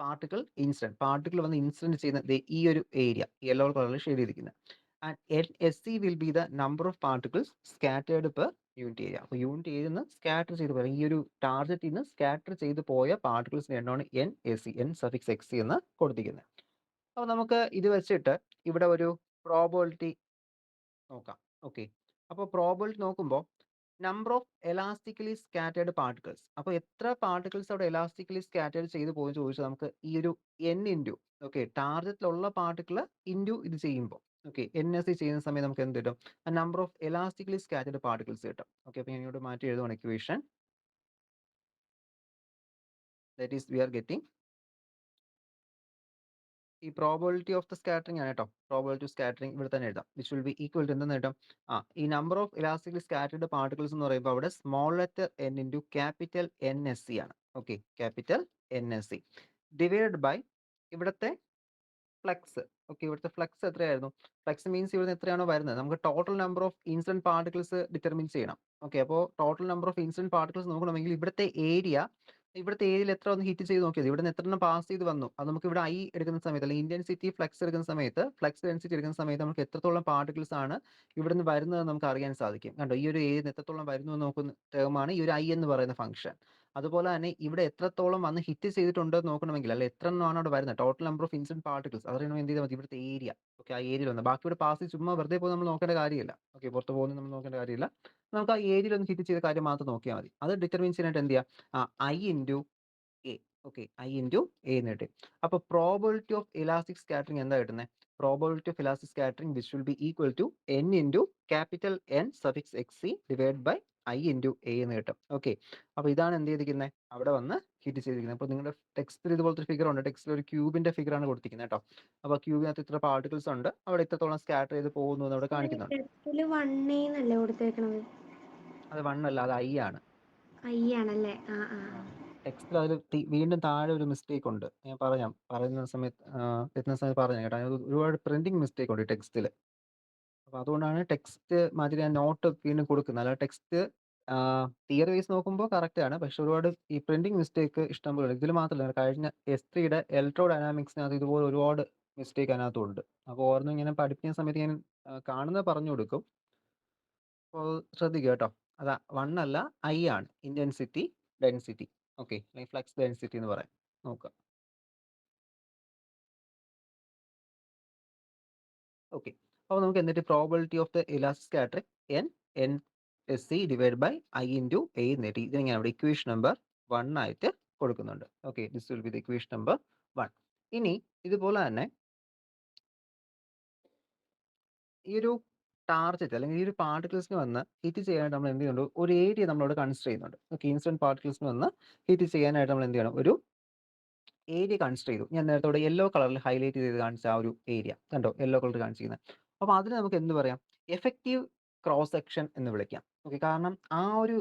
particle incident. Particle വന്ന് ഇൻസിഡന്റ് ചെയ്യുന്ന ഈ ഒരു ഏരിയ യെല്ലോ കളറിൽ ഷെയ്ഡ് ചെയ്തിരിക്കുന്നത്. And NSC will be the number of particles scattered per unit area. അപ്പോൾ യൂണിറ്റ് ഏരിയ നിന്ന് സ്കാറ്റർ ചെയ്ത് പോയ, ഈ ഒരു ടാർഗറ്റിൽ നിന്ന് സ്കാറ്റർ ചെയ്ത് പോയ പാർട്ടിക്കിൾസിന്റെ എണ്ണമാണ് NSC, N_XC എന്ന് കൊടുത്തിരിക്കുന്നത്. അപ്പോൾ നമുക്ക് ഇത് വെച്ചിട്ട് ഇവിടെ ഒരു പ്രോബബിലിറ്റി നോക്കാം. ഓക്കെ, അപ്പോൾ പ്രോബബിലിറ്റി നോക്കുമ്പോൾ number of elastically scattered particles, അപ്പോൾ എത്ര പാർട്ടിക്കിൾസ് അവിടെ എലാസ്റ്റിക്കലി സ്കാറ്റേർഡ് ചെയ്ത് പോയി ചോദിച്ചാൽ നമുക്ക് ഈ ഒരു N ഇൻറ്റു, ഓക്കെ, ടാർഗറ്റിലുള്ള പാർട്ടിക്കിൾ ഇൻറ്റു ഇത് ചെയ്യുമ്പോൾ, ഓക്കെ, NSC ചെയ്യുന്ന സമയത്ത് നമുക്ക് എന്ത് കിട്ടും, number of elastically scattered particles കിട്ടും. ഓക്കെ, അപ്പോൾ ഞാൻ ഇവിടെ മാറ്റി എഴുതുവാണ് equation. That is we are getting ഈ പ്രോബബിലിറ്റി ഓഫ് ദ സ്കാറ്ററിംഗ് ആണ് കേട്ടോ. പ്രോബബിലിറ്റി ഓഫ് സ്കാറ്ററിംഗ് ഇവിടെ തന്നെ എഴുതാം. Which will be equal to എന്തെന്ന് കിട്ടും, ഈ number of elastically scattered particles എന്ന് പറയുമ്പോൾ അവിടെ small letter n into capital NSC ആണ്. Okay, capital NSC divided by ഇവിടുത്തെ ഫ്ലക്സ്. ഓക്കെ, ഇവിടുത്തെ ഫ്ലക്സ് എത്രയായിരുന്നു, ഫ്ലക്സ് മീൻസ് ഇവിടുന്ന് എത്രയാണോ വരുന്നത്, നമുക്ക് total number of incident particles determine ചെയ്യണം. ഓക്കെ, അപ്പോൾ total number of incident particles നോക്കണമെങ്കിൽ ഇവിടുത്തെ ഏരിയയിൽ എത്ര ഒന്ന് ഹിറ്റ് ചെയ്ത് നോക്കിയത്, ഇവിടെ നിന്ന് എത്ര എണ്ണം പാസ് ചെയ്ത് വന്നു, അത് നമുക്ക് ഇവിടെ I എടുക്കുന്ന സമയത്ത് അല്ലെങ്കിൽ ഇന്റൻസിറ്റി ഫ്ലക്സ് എടുക്കുന്ന സമയത്ത്, ഫ്ലക്സ് ഡെൻസിറ്റി എടുക്കുന്ന സമയത്ത് നമുക്ക് എത്രത്തോളം പാർട്ടിക്കിൾസ് ആണ് ഇവിടുന്ന് വരുന്നത് നമുക്ക് അറിയാൻ സാധിക്കും. കണ്ടോ, ഈ ഒരു ഏരിയ എത്രത്തോളം വരുന്നു എന്ന് നോക്കുന്ന ടേമാണ് ഈ ഒരു I എന്ന് പറയുന്ന ഫംഗ്ഷൻ. അതുപോലെ തന്നെ ഇവിടെ എത്രത്തോളം വന്ന് ഹിറ്റ് ചെയ്തിട്ടുണ്ട് നോക്കണമെങ്കിൽ, അല്ലെ എത്ര എണ്ണമാണ് അവിടെ വരുന്നത്, total number of incident particles അതറിയണമെങ്കിൽ എന്ത് ചെയ്താൽ മതി, ഇവിടുത്തെ ഏരിയ. ഓക്കെ, ആ ഏരിയയിൽ വന്ന് ബാക്കി ഇവിടെ പാസ് ചുമ്മാ വെറുതെ പോയി നമ്മൾ നോക്കേണ്ട കാര്യമില്ല. ഓക്കെ, പുറത്ത് പോകുന്നത് നമ്മൾ നോക്കേണ്ട കാര്യമില്ല. നമുക്ക് ആ ഏരിയയിൽ ഒന്ന് ഹിറ്റ് ചെയ്ത കാര്യം മാത്രം നോക്കിയാൽ മതി. അത് ഡിറ്റർമിൻ ചെയ്യാനായിട്ട് എന്ത് ചെയ്യാം, I into a. Okay, I into a എന്ന് കിട്ടി. അപ്പോൾ പ്രോബബിലിറ്റി ഓഫ് ഇലാസ്റ്റിക് സ്കാറ്ററിംഗ് എന്താ കിട്ടുന്നത്, probability of elastic scattering which will be equal to N into capital N_XC divide by I into a എന്ന് കിട്ടും. ഓക്കെ, അപ്പോൾ ഇതാണ് എന്ത് ചെയ്തിരിക്കുന്നത്, അവിടെ വന്ന് ഹിറ്റ് ചെയ്തിരിക്കുന്നത്. അപ്പോൾ നിങ്ങളുടെ ടെക്സ്റ്റിൽ ഇതുപോലത്തെ ഒരു ഫിഗർ ഉണ്ട്. ടെക്സ്റ്റിൽ ഒരു ക്യൂബിന്റെ ഫിഗർ ആണ് കൊടുത്തിരിക്കുന്നത് കേട്ടോ. അപ്പോൾ ക്യൂബിനകത്ത് ഇത്ര പാർട്ടിക്കിൾസ് ഉണ്ട്, അവിടെ ഇത്രത്തോളം സ്കാറ്റർ ചെയ്ത് പോകുന്നു എന്ന് അവിടെ കാണിക്കുന്നുണ്ട്. അത് 1 അല്ല, അത് I ആണ്. ടെക്സ്റ്റിൽ അതിൽ വീണ്ടും താഴെ ഒരു മിസ്റ്റേക്ക് ഉണ്ട്. ഞാൻ പറയുന്ന സമയത്ത് എത്തുന്ന സമയത്ത് പറഞ്ഞു കേട്ടോ. ഒരുപാട് പ്രിന്റിംഗ് മിസ്റ്റേക്ക് ഉണ്ട് ടെക്സ്റ്റിൽ. അപ്പോൾ അതുകൊണ്ടാണ് ടെക്സ്റ്റ് മാറ്റി ഞാൻ നോട്ട് വീണ്ടും കൊടുക്കുന്നത്. അല്ല, ടെക്സ്റ്റ് തിയറി വൈസ് നോക്കുമ്പോൾ കറക്റ്റ് ആണ്, പക്ഷെ ഒരുപാട് ഈ പ്രിന്റിംഗ് മിസ്റ്റേക്ക് ഇഷ്ടംപോലെ. ഇതിൽ മാത്രമല്ല, കഴിഞ്ഞ S3യുടെ ഇലക്ട്രോ ഡൈനാമിക്സിനകത്ത് ഇതുപോലെ ഒരുപാട് മിസ്റ്റേക്ക് അതിനകത്തുണ്ട്. അപ്പോൾ ഓരോന്നും ഇങ്ങനെ പഠിപ്പിക്കുന്ന സമയത്ത് ഞാൻ കാണുന്നത് പറഞ്ഞു കൊടുക്കും. അപ്പോൾ ശ്രദ്ധിക്കുക കേട്ടോ. അതാ 1 അല്ല, I ആണ്, ഇന്റൻസിറ്റി ഡെൻസിറ്റി. ഓക്കെ, അല്ലെങ്കിൽ ഫ്ലക്സ് ഡെൻസിറ്റി എന്ന് പറയാം. നോക്കുക. ഓക്കെ, അപ്പോൾ നമുക്ക് എന്നിട്ട് probability of the elastic scattering NSC divide by I into a എന്ന് കിട്ടി. ഇതിനെ ഞാൻ ഇവിടെ ഇക്വേഷൻ നമ്പർ 1 ആയിട്ട് കൊടുക്കുന്നുണ്ട്. Okay, this will B the equation number 1. ഇനി ഇതുപോലെ തന്നെ ഈ ഒരു ടാർഗറ്റ് അല്ലെങ്കിൽ ഈ ഒരു പാർട്ടിക്കിൾസിന് വന്ന് ഹിറ്റ് ചെയ്യാനായിട്ട് നമ്മൾ എന്ത് ചെയ്യുന്നുണ്ട്, ഒരു ഏരിയ നമ്മളോട് കൺസിഡർ ചെയ്യുന്നുണ്ട്. ഓക്കെ, ഇൻസിഡന്റ് പാർട്ടിക്കിൾസിന് വന്ന് ഹിറ്റ് ചെയ്യാനായിട്ട് നമ്മൾ എന്ത് ചെയ്യണം, ഒരു ഏരിയ കൺസിഡർ ചെയ്തു. ഞാൻ നേരത്തെ ഇവിടെ യെല്ലോ കളറിൽ ഹൈലൈറ്റ് ചെയ്ത് കാണിച്ച ആ ഒരു ഏരിയ കണ്ടോ, യെല്ലോ കളർ കാണിച്ചിരിക്കുന്നത്. അപ്പോൾ അതിന് നമുക്ക് എന്ത് പറയാം, എഫക്റ്റീവ് ക്രോസ് സെക്ഷൻ എന്ന് വിളിക്കാം. ഓക്കെ, കാരണം ആ ഒരു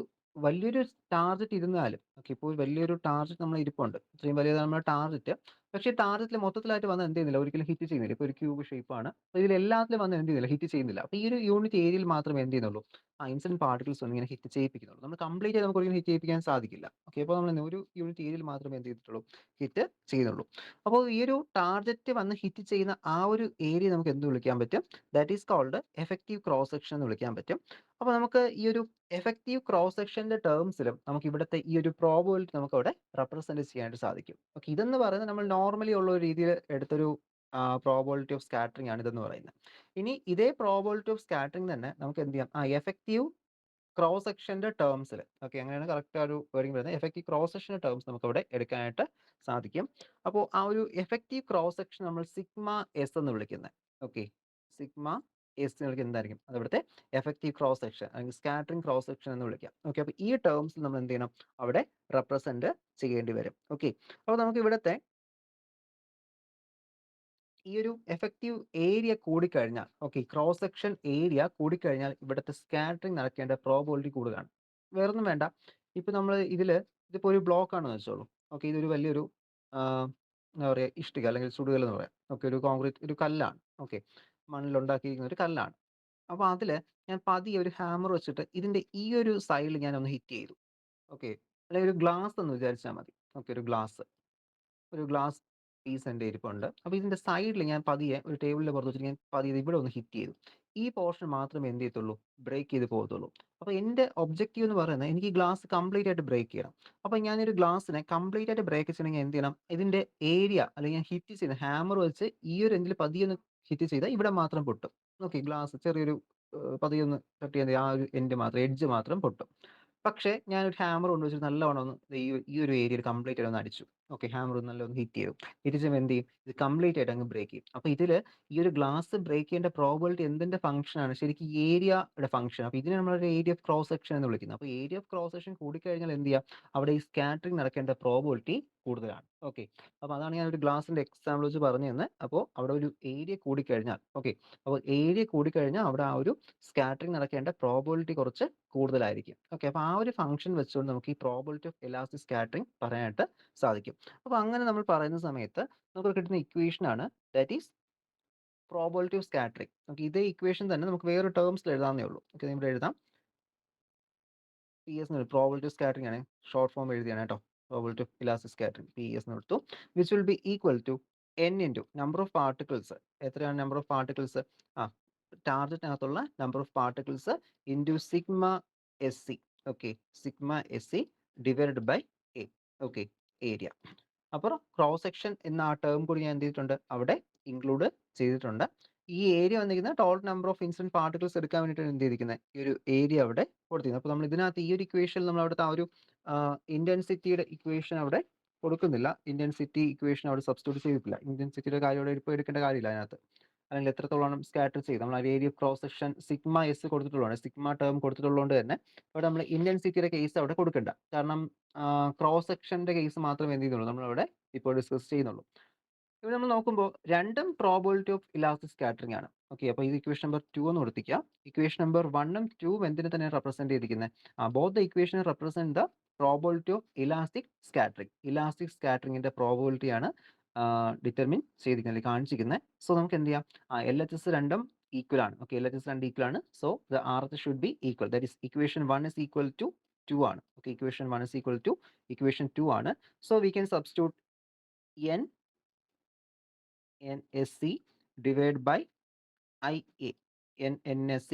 വലിയൊരു ടാർഗറ്റ് ഇരുന്നാലും, ഓക്കെ, ഇപ്പോൾ വലിയൊരു ടാർഗറ്റ് നമ്മൾ ഇരിപ്പുണ്ട്, ഇത്രയും വലിയ നമ്മുടെ ടാർഗറ്റ്, പക്ഷേ ടാർഗറ്റിൽ മൊത്തത്തിലായിട്ട് വന്ന് എന്ത് ചെയ്യുന്നില്ല, ഒരിക്കലും ഹിറ്റ് ചെയ്യുന്നില്ല. ഇപ്പോൾ ഒരു ക്യൂബ് ഷേപ്പാണ്. അപ്പോൾ ഇതിൽ എല്ലാത്തിലും വന്ന് എന്ത് ചെയ്യുന്നില്ല, ഹിറ്റ് ചെയ്യുന്നില്ല. അപ്പോൾ ഈ ഒരു യൂണിറ്റ് ഏരിയയിൽ മാത്രമേ എന്ത് ചെയ്യുന്നുള്ളൂ, ആ ഇൻസിഡന്റ് പാർട്ടിക്കിൾസ് ഒന്നും ഇങ്ങനെ ഹിറ്റ് ചെയ്യിപ്പിക്കുന്നുള്ളൂ. നമ്മൾ കംപ്ലീറ്റ് ആയി നമുക്ക് ഒരിക്കലും ഹിറ്റ് ചെയ്യിപ്പിക്കാൻ സാധിക്കില്ല. ഓക്കെ, അപ്പോൾ നമ്മൾ ഒരു യൂണിറ്റ് ഏരിയയിൽ മാത്രമേ എന്ത് ചെയ്തിട്ടുള്ളൂ, ഹിറ്റ് ചെയ്യുന്നുള്ളൂ. അപ്പോൾ ഈ ഒരു ടാർഗറ്റ് വന്ന് ഹിറ്റ് ചെയ്യുന്ന ആ ഒരു ഏരിയ നമുക്ക് എന്ത് വിളിക്കാൻ പറ്റും, that is called effective cross section എന്ന് വിളിക്കാൻ പറ്റും. അപ്പോൾ നമുക്ക് ഈ ഒരു എഫക്റ്റീവ് ക്രോസ് സെക്ഷന്റെ ടേംസിലും നമുക്ക് ഇവിടുത്തെ ഈ ഒരു പ്രോബബിലിറ്റി നമുക്ക് അവിടെ റെപ്രസെന്റ് ചെയ്യാനായിട്ട് സാധിക്കും. ഓക്കെ, ഇതെന്ന് പറയുന്നത് നമ്മൾ നോർമലി ഉള്ള ഒരു രീതിയിൽ എടുത്തൊരു പ്രോബബിലിറ്റി ഓഫ് സ്കാറ്ററിംഗ് ആണ് ഇതെന്ന് പറയുന്നത്. ഇനി ഇതേ പ്രോബബിലിറ്റി ഓഫ് സ്കാറ്ററിംഗ് തന്നെ നമുക്ക് എന്ത് ചെയ്യാം, എഫക്റ്റീവ് ക്രോസ് സെക്ഷന്റെ ടേംസിൽ, ഓക്കെ, അങ്ങനെയാണ് കറക്റ്റ് ആ ഒരു വേർഡിംഗ് വരുന്നത്. എഫക്റ്റീവ് ക്രോസ് സെക്ഷന്റെ ടേംസ് നമുക്ക് അവിടെ എടുക്കാനായിട്ട് സാധിക്കും. അപ്പോൾ ആ ഒരു എഫക്റ്റീവ് ക്രോസ് സെക്ഷൻ നമ്മൾ സിഗ്മ എസ് എന്ന് വിളിക്കുന്നത്. ഓക്കെ, സിഗ്മ എസ് എന്ന് വിളിക്കുന്നത് എന്തായിരിക്കും, അത് ഇവിടുത്തെ എഫക്റ്റീവ് ക്രോസ് സെക്ഷൻ അല്ലെങ്കിൽ സ്കാറ്ററിംഗ് ക്രോസ് സെക്ഷൻ എന്ന് വിളിക്കാം. ഓക്കെ, അപ്പോൾ ഈ ടേംസിൽ നമ്മൾ എന്ത് ചെയ്യണം, അവിടെ റെപ്രസെന്റ് ചെയ്യേണ്ടി വരും. ഓക്കെ, അപ്പോൾ നമുക്ക് ഇവിടുത്തെ ഈ ഒരു എഫക്റ്റീവ് ഏരിയ കൂടിക്കഴിഞ്ഞാൽ, ഓക്കെ, ക്രോസ് സെക്ഷൻ ഏരിയ കൂടിക്കഴിഞ്ഞാൽ ഇവിടുത്തെ സ്കാറ്ററിംഗ് നടക്കേണ്ട പ്രോബബിലിറ്റി കൂടുതലാണ്. വേറൊന്നും വേണ്ട, ഇപ്പൊ നമ്മൾ ഇതിപ്പോ ഒരു ബ്ലോക്ക് ആണെന്ന് വെച്ചോളൂ. ഓക്കെ, ഇതൊരു വലിയൊരു എന്താ പറയുക, ഇഷ്ടിക അല്ലെങ്കിൽ ചുടുകൽ എന്ന് പറയാം. ഓക്കെ, ഒരു കോൺക്രീറ്റ് ഒരു കല്ലാണ്. ഓക്കെ, മണ്ണിലുണ്ടാക്കിയിരിക്കുന്ന ഒരു കല്ലാണ്. അപ്പോൾ അതില് ഞാൻ പതിയെ ഒരു ഹാമർ വെച്ചിട്ട് ഇതിന്റെ ഈ ഒരു സൈഡിൽ ഞാൻ ഒന്ന് ഹിറ്റ് ചെയ്തു. ഓക്കെ, അല്ലെങ്കിൽ ഒരു ഗ്ലാസ് എന്ന് വിചാരിച്ചാൽ മതി. ഓക്കെ, ഒരു ഗ്ലാസ് പീസ് എൻ്റെ ഇരിപ്പുണ്ട്. അപ്പോൾ ഇതിന്റെ സൈഡിൽ ഞാൻ പതിയെ ഒരു ടേബിളിന്റെ പുറത്ത് വെച്ചിട്ട് ഞാൻ പതിയെ ഇവിടെ ഒന്ന് ഹിറ്റ് ചെയ്തു. ഈ പോർഷൻ മാത്രമേ എന്ത് ചെയ്യത്തുള്ളൂ, ബ്രേക്ക് ചെയ്ത് പോകത്തുള്ളൂ. അപ്പോൾ എൻ്റെ ഒബ്ജക്റ്റീവ് എന്ന് പറയുന്നത് എനിക്ക് ഈ ഗ്ലാസ് കംപ്ലീറ്റ് ആയിട്ട് ബ്രേക്ക് ചെയ്യണം. അപ്പോൾ ഞാനൊരു ഗ്ലാസ്സിനെ കംപ്ലീറ്റ് ആയിട്ട് ബ്രേക്ക് ചെയ്യണമെങ്കിൽ എന്ത് ചെയ്യണം, ഇതിന്റെ ഏരിയ അല്ലെങ്കിൽ ഞാൻ ഹിറ്റ് ചെയ്യുന്ന ഹാമർ വെച്ച് ഈ ഒരു എൻഡിൽ പതിയെ ഒന്ന് ഹിറ്റ് ചെയ്താൽ ഇവിടെ മാത്രം പൊട്ടും. ഓക്കെ, ഗ്ലാസ് ചെറിയൊരു പതിയെ ഒന്ന് തട്ടി ചെയ്യുന്ന ആ ഒരു എൻഡ് മാത്രം, എഡ്ജ് മാത്രം പൊട്ടും. പക്ഷേ ഞാനൊരു ഹാമർ കൊണ്ടുവച്ചിട്ട് നല്ലവണ്ണം ഒന്ന് ഈ ഒരു ഏരിയയിൽ കംപ്ലീറ്റ് ആയിട്ട് ഒന്ന് അടിച്ചു. ഓക്കെ, ഹാമർ നല്ല ഒന്ന് ഹിറ്റ് ചെയ്തു. ഹിറ്റ് ചെയ്യുമ്പോൾ എന്ത് ചെയ്യും, ഇത് കംപ്ലീറ്റ് ആയിട്ട് അങ്ങ് ബ്രേക്ക് ചെയ്യും. അപ്പോൾ ഇതിൽ ഈ ഒരു ഗ്ലാസ് ബ്രേക്ക് ചെയ്യേണ്ട പ്രോബിലിറ്റി എന്തിന്റെ ഫംഗ്ഷൻ ആണ്, ശരിക്കും ഏരിയയുടെ ഫംഗ്ഷൻ. അപ്പോൾ ഇതിനെ നമ്മളൊരു ഏരിയ ഓഫ് ക്രോസ് സെക്ഷൻ എന്ന് വിളിക്കുന്നത്. അപ്പോൾ ഏരിയ ഓഫ് ക്രോസ് സെക്ഷൻ കൂടിക്കഴിഞ്ഞാൽ എന്ത് ചെയ്യാം, അവിടെ ഈ സ്കാറ്ററിംഗ് നടക്കേണ്ട പ്രോബിലിറ്റി കൂടുതലാണ്. ഓക്കെ, അപ്പോൾ അതാണ് ഞാൻ ഒരു ഗ്ലാസിന്റെ എക്സാമ്പിൾ വെച്ച് പറഞ്ഞു തന്നെ. അപ്പോൾ അവിടെ ഒരു ഏരിയ കൂടിക്കഴിഞ്ഞാൽ, ഓക്കെ, അപ്പോൾ ഏരിയ കൂടിക്കഴിഞ്ഞാൽ അവിടെ ആ ഒരു സ്കാറ്ററിംഗ് നടക്കേണ്ട പ്രോബിലിറ്റി കുറച്ച് കൂടുതലായിരിക്കും. ഓക്കെ, അപ്പോൾ ആ ഒരു ഫംഗ്ഷൻ വെച്ചുകൊണ്ട് നമുക്ക് ഈ പ്രോബിലിറ്റി ഓഫ് എലാസ്റ്റിക് സ്കാറ്ററിംഗ് പറയാനായിട്ട് സാധിക്കും. അപ്പോൾ അങ്ങനെ നമ്മൾ പറയുന്ന സമയത്ത് നമുക്ക് കിട്ടുന്ന ഇക്വേഷൻ ആണ് that is probability of scattering. Okay, ഇതേ ഇക്വേഷൻ തന്നെ നമുക്ക് വേറെ ടേംസിൽ എഴുതാവുന്നേ ഉള്ളൂ. ഓക്കെ, ഇവിടെ എഴുതാം, പി എസ് എന്ന് പ്രോബിലിറ്റി ഓഫ് സ്കാറ്ററിംഗ് ആണ്, ഷോർട്ട് ഫോം എഴുതിയാണ് കേട്ടോ. Probability of elastic scattering P S എന്ന് എടുത്തു, which will be equal to N into number of particles. എത്രയാണ് നമ്പർ ഓഫ് പാർട്ടിക്കിൾസ്, ടാർഗറ്റിനകത്തുള്ള number of particles into sigma S C. Okay, sigma S C divide by A. Okay, area. അപ്പോൾ cross section എന്ന ആ term കൂടി ഞാൻ എന്ത് ചെയ്തിട്ടുണ്ട്, അവിടെ ഇൻക്ലൂഡ് ചെയ്തിട്ടുണ്ട്. ഈ ഏരിയ വന്നിരിക്കുന്നത് total number of incident particles എടുക്കാൻ വേണ്ടിയിട്ടാണ് എന്ത് ചെയ്തിരിക്കുന്നത്, ഈ ഒരു ഏരിയ അവിടെ കൊടുത്തിരിക്കുന്നത്. അപ്പോൾ നമ്മൾ ഇതിനകത്ത് ഈ ഒരു ഇക്വേഷൻ നമ്മൾ അവിടുത്തെ ആ ഒരു ഇന്റൻസിറ്റിയുടെ ഇക്വേഷൻ അവിടെ കൊടുക്കുന്നില്ല. ഇന്റൻസിറ്റി ഇക്വേഷൻ അവിടെ സബ്സ്റ്റിറ്റ്യൂട്ട് ചെയ്തിട്ടില്ല. ഇന്റൻസിറ്റിയുടെ കാര്യം അവിടെ ഇപ്പോൾ എടുക്കേണ്ട കാര്യമില്ല അതിനകത്ത്. അല്ലെങ്കിൽ എത്രത്തോളം സ്കാറ്റർ ചെയ്ത് നമ്മൾ ആ area cross section sigma S കൊടുത്തിട്ടുള്ളതാണ്, സിഗ്മ ടേം കൊടുത്തിട്ടുള്ളതുകൊണ്ട് തന്നെ അവിടെ നമ്മൾ ഇന്റൻസിറ്റിയുടെ കേസ് അവിടെ കൊടുക്കണ്ട. കാരണം ക്രോസ് സെക്ഷന്റെ കേസ് മാത്രമേ എന്ത് ചെയ്യുന്നുള്ളൂ, നമ്മളവിടെ ഇപ്പോൾ ഡിസ്കസ് ചെയ്യുന്നുള്ളൂ. ഇവിടെ നമ്മൾ നോക്കുമ്പോൾ രണ്ടും പ്രോബിലിറ്റി ഓഫ് ഇലാസ്റ്റിക് സ്കാറ്ററിംഗ് ആണ്. ഓക്കെ, അപ്പോൾ ഇത് ഇക്വേഷൻ നമ്പർ 2 എന്ന് കൊടുത്തിക്കുക. ഇക്വേഷൻ നമ്പർ 1ഉം 2ഉം എന്തിനെ തന്നെ റെപ്രസെന്റ് ചെയ്തിരിക്കുന്നത്, both the equation represent the probability of elastic scattering. Elastic സ്കാറ്ററിംഗിന്റെ പ്രോബിലിറ്റി ആണ് ഡിറ്റർമിൻ ചെയ്തിരിക്കുന്നത്, കാണിച്ചിരിക്കുന്നത്. സോ നമുക്ക് എന്ത് ചെയ്യാം, LHS രണ്ടും ഈക്വൽ ആണ്. ഓക്കെ, LHS രണ്ട് ഈക്വൽ ആണ്. So the RHS should be equal, that is equation 1 is equal to 2 ആണ്. Okay, equation 1 is equal to equation 2 ആണ്. So we can substitute NSC divided by IA. NSC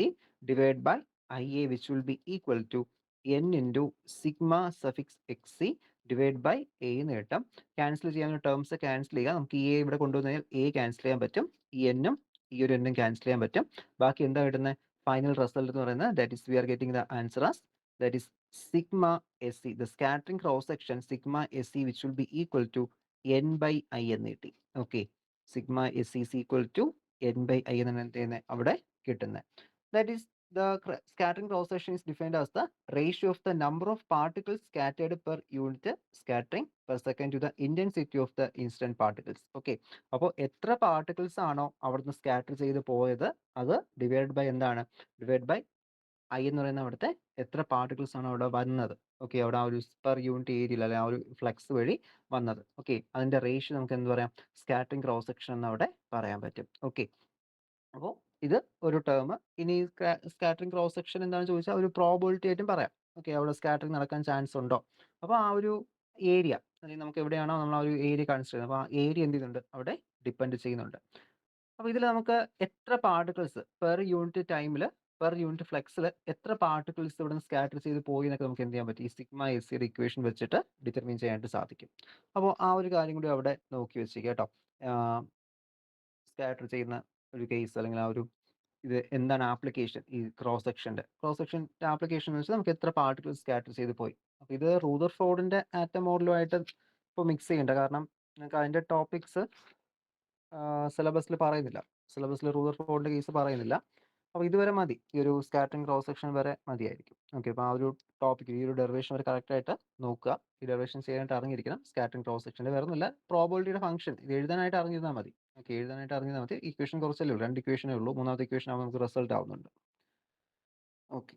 divided by IA, which will be equal to N into sigma suffix XC divided by A എന്ന് കിട്ടും. Cancel ചെയ്യാൻ terms cancel ചെയ്യുക. നമുക്ക് ഈ ഇവിടെ കൊണ്ടുവന്നാൽ A cancel ചെയ്യാൻ പറ്റും, ഈ എന്നും ഈ ഒരു എന്നും ക്യാൻസൽ ചെയ്യാൻ പറ്റും. ബാക്കി എന്താ കിട്ടുന്നത്, ഫൈനൽ റിസൾട്ട് എന്ന് പറയുന്നത് that is we are getting the answer as that is sigma S C, the scattering cross section sigma S C which will be equal to N by I എന്ന് കിട്ടി. Okay, sigma S is equal to N by I എന്നാണ് എന്ത് ചെയ്യുന്നത് അവിടെ കിട്ടുന്നത്. That is the scattering cross section is defined as the ratio of the number of particles scattered per unit scattering per second to the intensity of the incident particles. Okay, അപ്പോൾ എത്ര particles ആണോ അവിടുന്ന് scatter ചെയ്ത് പോയത് അത് divide by എന്താണ്, divide by I എന്ന് പറയുന്ന അവിടുത്തെ എത്ര പാർട്ടിക്കിൾസ് ആണ് അവിടെ വന്നത്. ഓക്കെ, അവിടെ ആ ഒരു പെർ യൂണിറ്റ് ഏരിയയിൽ അല്ലെങ്കിൽ ആ ഒരു ഫ്ലക്സ് വഴി വന്നത്. ഓക്കെ, അതിന്റെ റേഷ്യോ നമുക്ക് എന്ത് പറയാം, സ്കാറ്ററിംഗ് ക്രോസ് സെക്ഷൻ എന്ന് അവിടെ പറയാൻ പറ്റും. ഓക്കെ, അപ്പോൾ ഇത് ഒരു ടേം. ഇനി സ്കാറ്ററിംഗ് ക്രോസ് സെക്ഷൻ എന്താണെന്ന് ചോദിച്ചാൽ ഒരു പ്രോബിലിറ്റി ആയിട്ടും പറയാം. ഓക്കെ, അവിടെ സ്കാറ്ററിംഗ് നടക്കാൻ ചാൻസ് ഉണ്ടോ. അപ്പോൾ ആ ഒരു ഏരിയ, അല്ലെങ്കിൽ നമുക്ക് എവിടെയാണോ നമ്മൾ ആ ഒരു ഏരിയ കൺസിഡർ ചെയ്യുന്നത്, അപ്പോൾ ആ ഏരിയ എന്ത് ചെയ്യുന്നുണ്ട്, അവിടെ ഡിപ്പെൻഡ് ചെയ്യുന്നുണ്ട്. അപ്പോൾ ഇതിൽ നമുക്ക് എത്ര പാർട്ടിക്കിൾസ് പെർ യൂണിറ്റ് ടൈമിൽ, പെർ യൂണിറ്റ് ഫ്ലെക്സിൽ എത്ര പാർട്ടിക്കിൾസ് ഇവിടെ നിന്ന് സ്കാറ്റർ ചെയ്ത് പോയി എന്നൊക്കെ നമുക്ക് എന്ത് ചെയ്യാൻ പറ്റും, ഈ സിഗ്മ എസ് സിയുടെ ഇക്വേഷൻ വെച്ചിട്ട് ഡിറ്റർമിൻ ചെയ്യാനായിട്ട് സാധിക്കും. അപ്പോൾ ആ ഒരു കാര്യം കൂടി അവിടെ നോക്കി വെച്ചിരിക്കുക കേട്ടോ. സ്കാറ്റർ ചെയ്യുന്ന ഒരു കേസ്, അല്ലെങ്കിൽ ആ ഒരു ഇത് എന്താണ് ആപ്ലിക്കേഷൻ, ഈ ക്രോസ് സെക്ഷൻ്റെ ആപ്ലിക്കേഷൻ എന്ന് വെച്ചാൽ നമുക്ക് എത്ര പാർട്ടിക്കിൾ സ്കാറ്റർ ചെയ്ത് പോയി. അപ്പോൾ ഇത് റൂദർഫോർഡിൻ്റെ ആറ്റം മോഡലുമായിട്ട് ഇപ്പോൾ മിക്സ് ചെയ്യേണ്ട, കാരണം നിങ്ങൾക്ക് അതിൻ്റെ ടോപ്പിക്സ് സിലബസിൽ പറയുന്നില്ല. സിലബസിൽ റൂദർഫോർഡിൻ്റെ കേസ് പറയുന്നില്ല. അപ്പോൾ ഇതുവരെ മതി, ഈ ഒരു സ്കാറ്ററിംഗ് ക്രോസ് സെക്ഷൻ വരെ മതിയായിരിക്കും. ഓക്കെ, അപ്പോൾ ആ ഒരു ടോപ്പിക്, ഈ ഒരു ഡെറിവേഷൻ വരെ കറക്റ്റായിട്ട് നോക്കുക. ഈ ഡെറിവേഷൻ ചെയ്യാനായിട്ട് അറിഞ്ഞിരിക്കണം. സ്കാറ്ററിംഗ് ക്രോസ് സെക്ഷൻ്റെ വേറെ ഒന്നുമില്ല, പ്രോബിലിറ്റിയുടെ ഫംഗ്ഷൻ ഇത് എഴുതാനായിട്ട് അറിഞ്ഞിരുന്നാൽ മതി. ഓക്കെ, എഴുതാനായിട്ട് അറിഞ്ഞാൽ മതി. ഇക്വേഷൻ കുറച്ചല്ലേ ഉള്ളൂ, 2 ഇക്വേഷനേ ഉള്ളൂ. മൂന്നാമത്തെ ഇക്വേഷൻ ആകുമ്പോൾ നമുക്ക് റിസൾട്ട് ആവുന്നുണ്ട്. ഓക്കെ.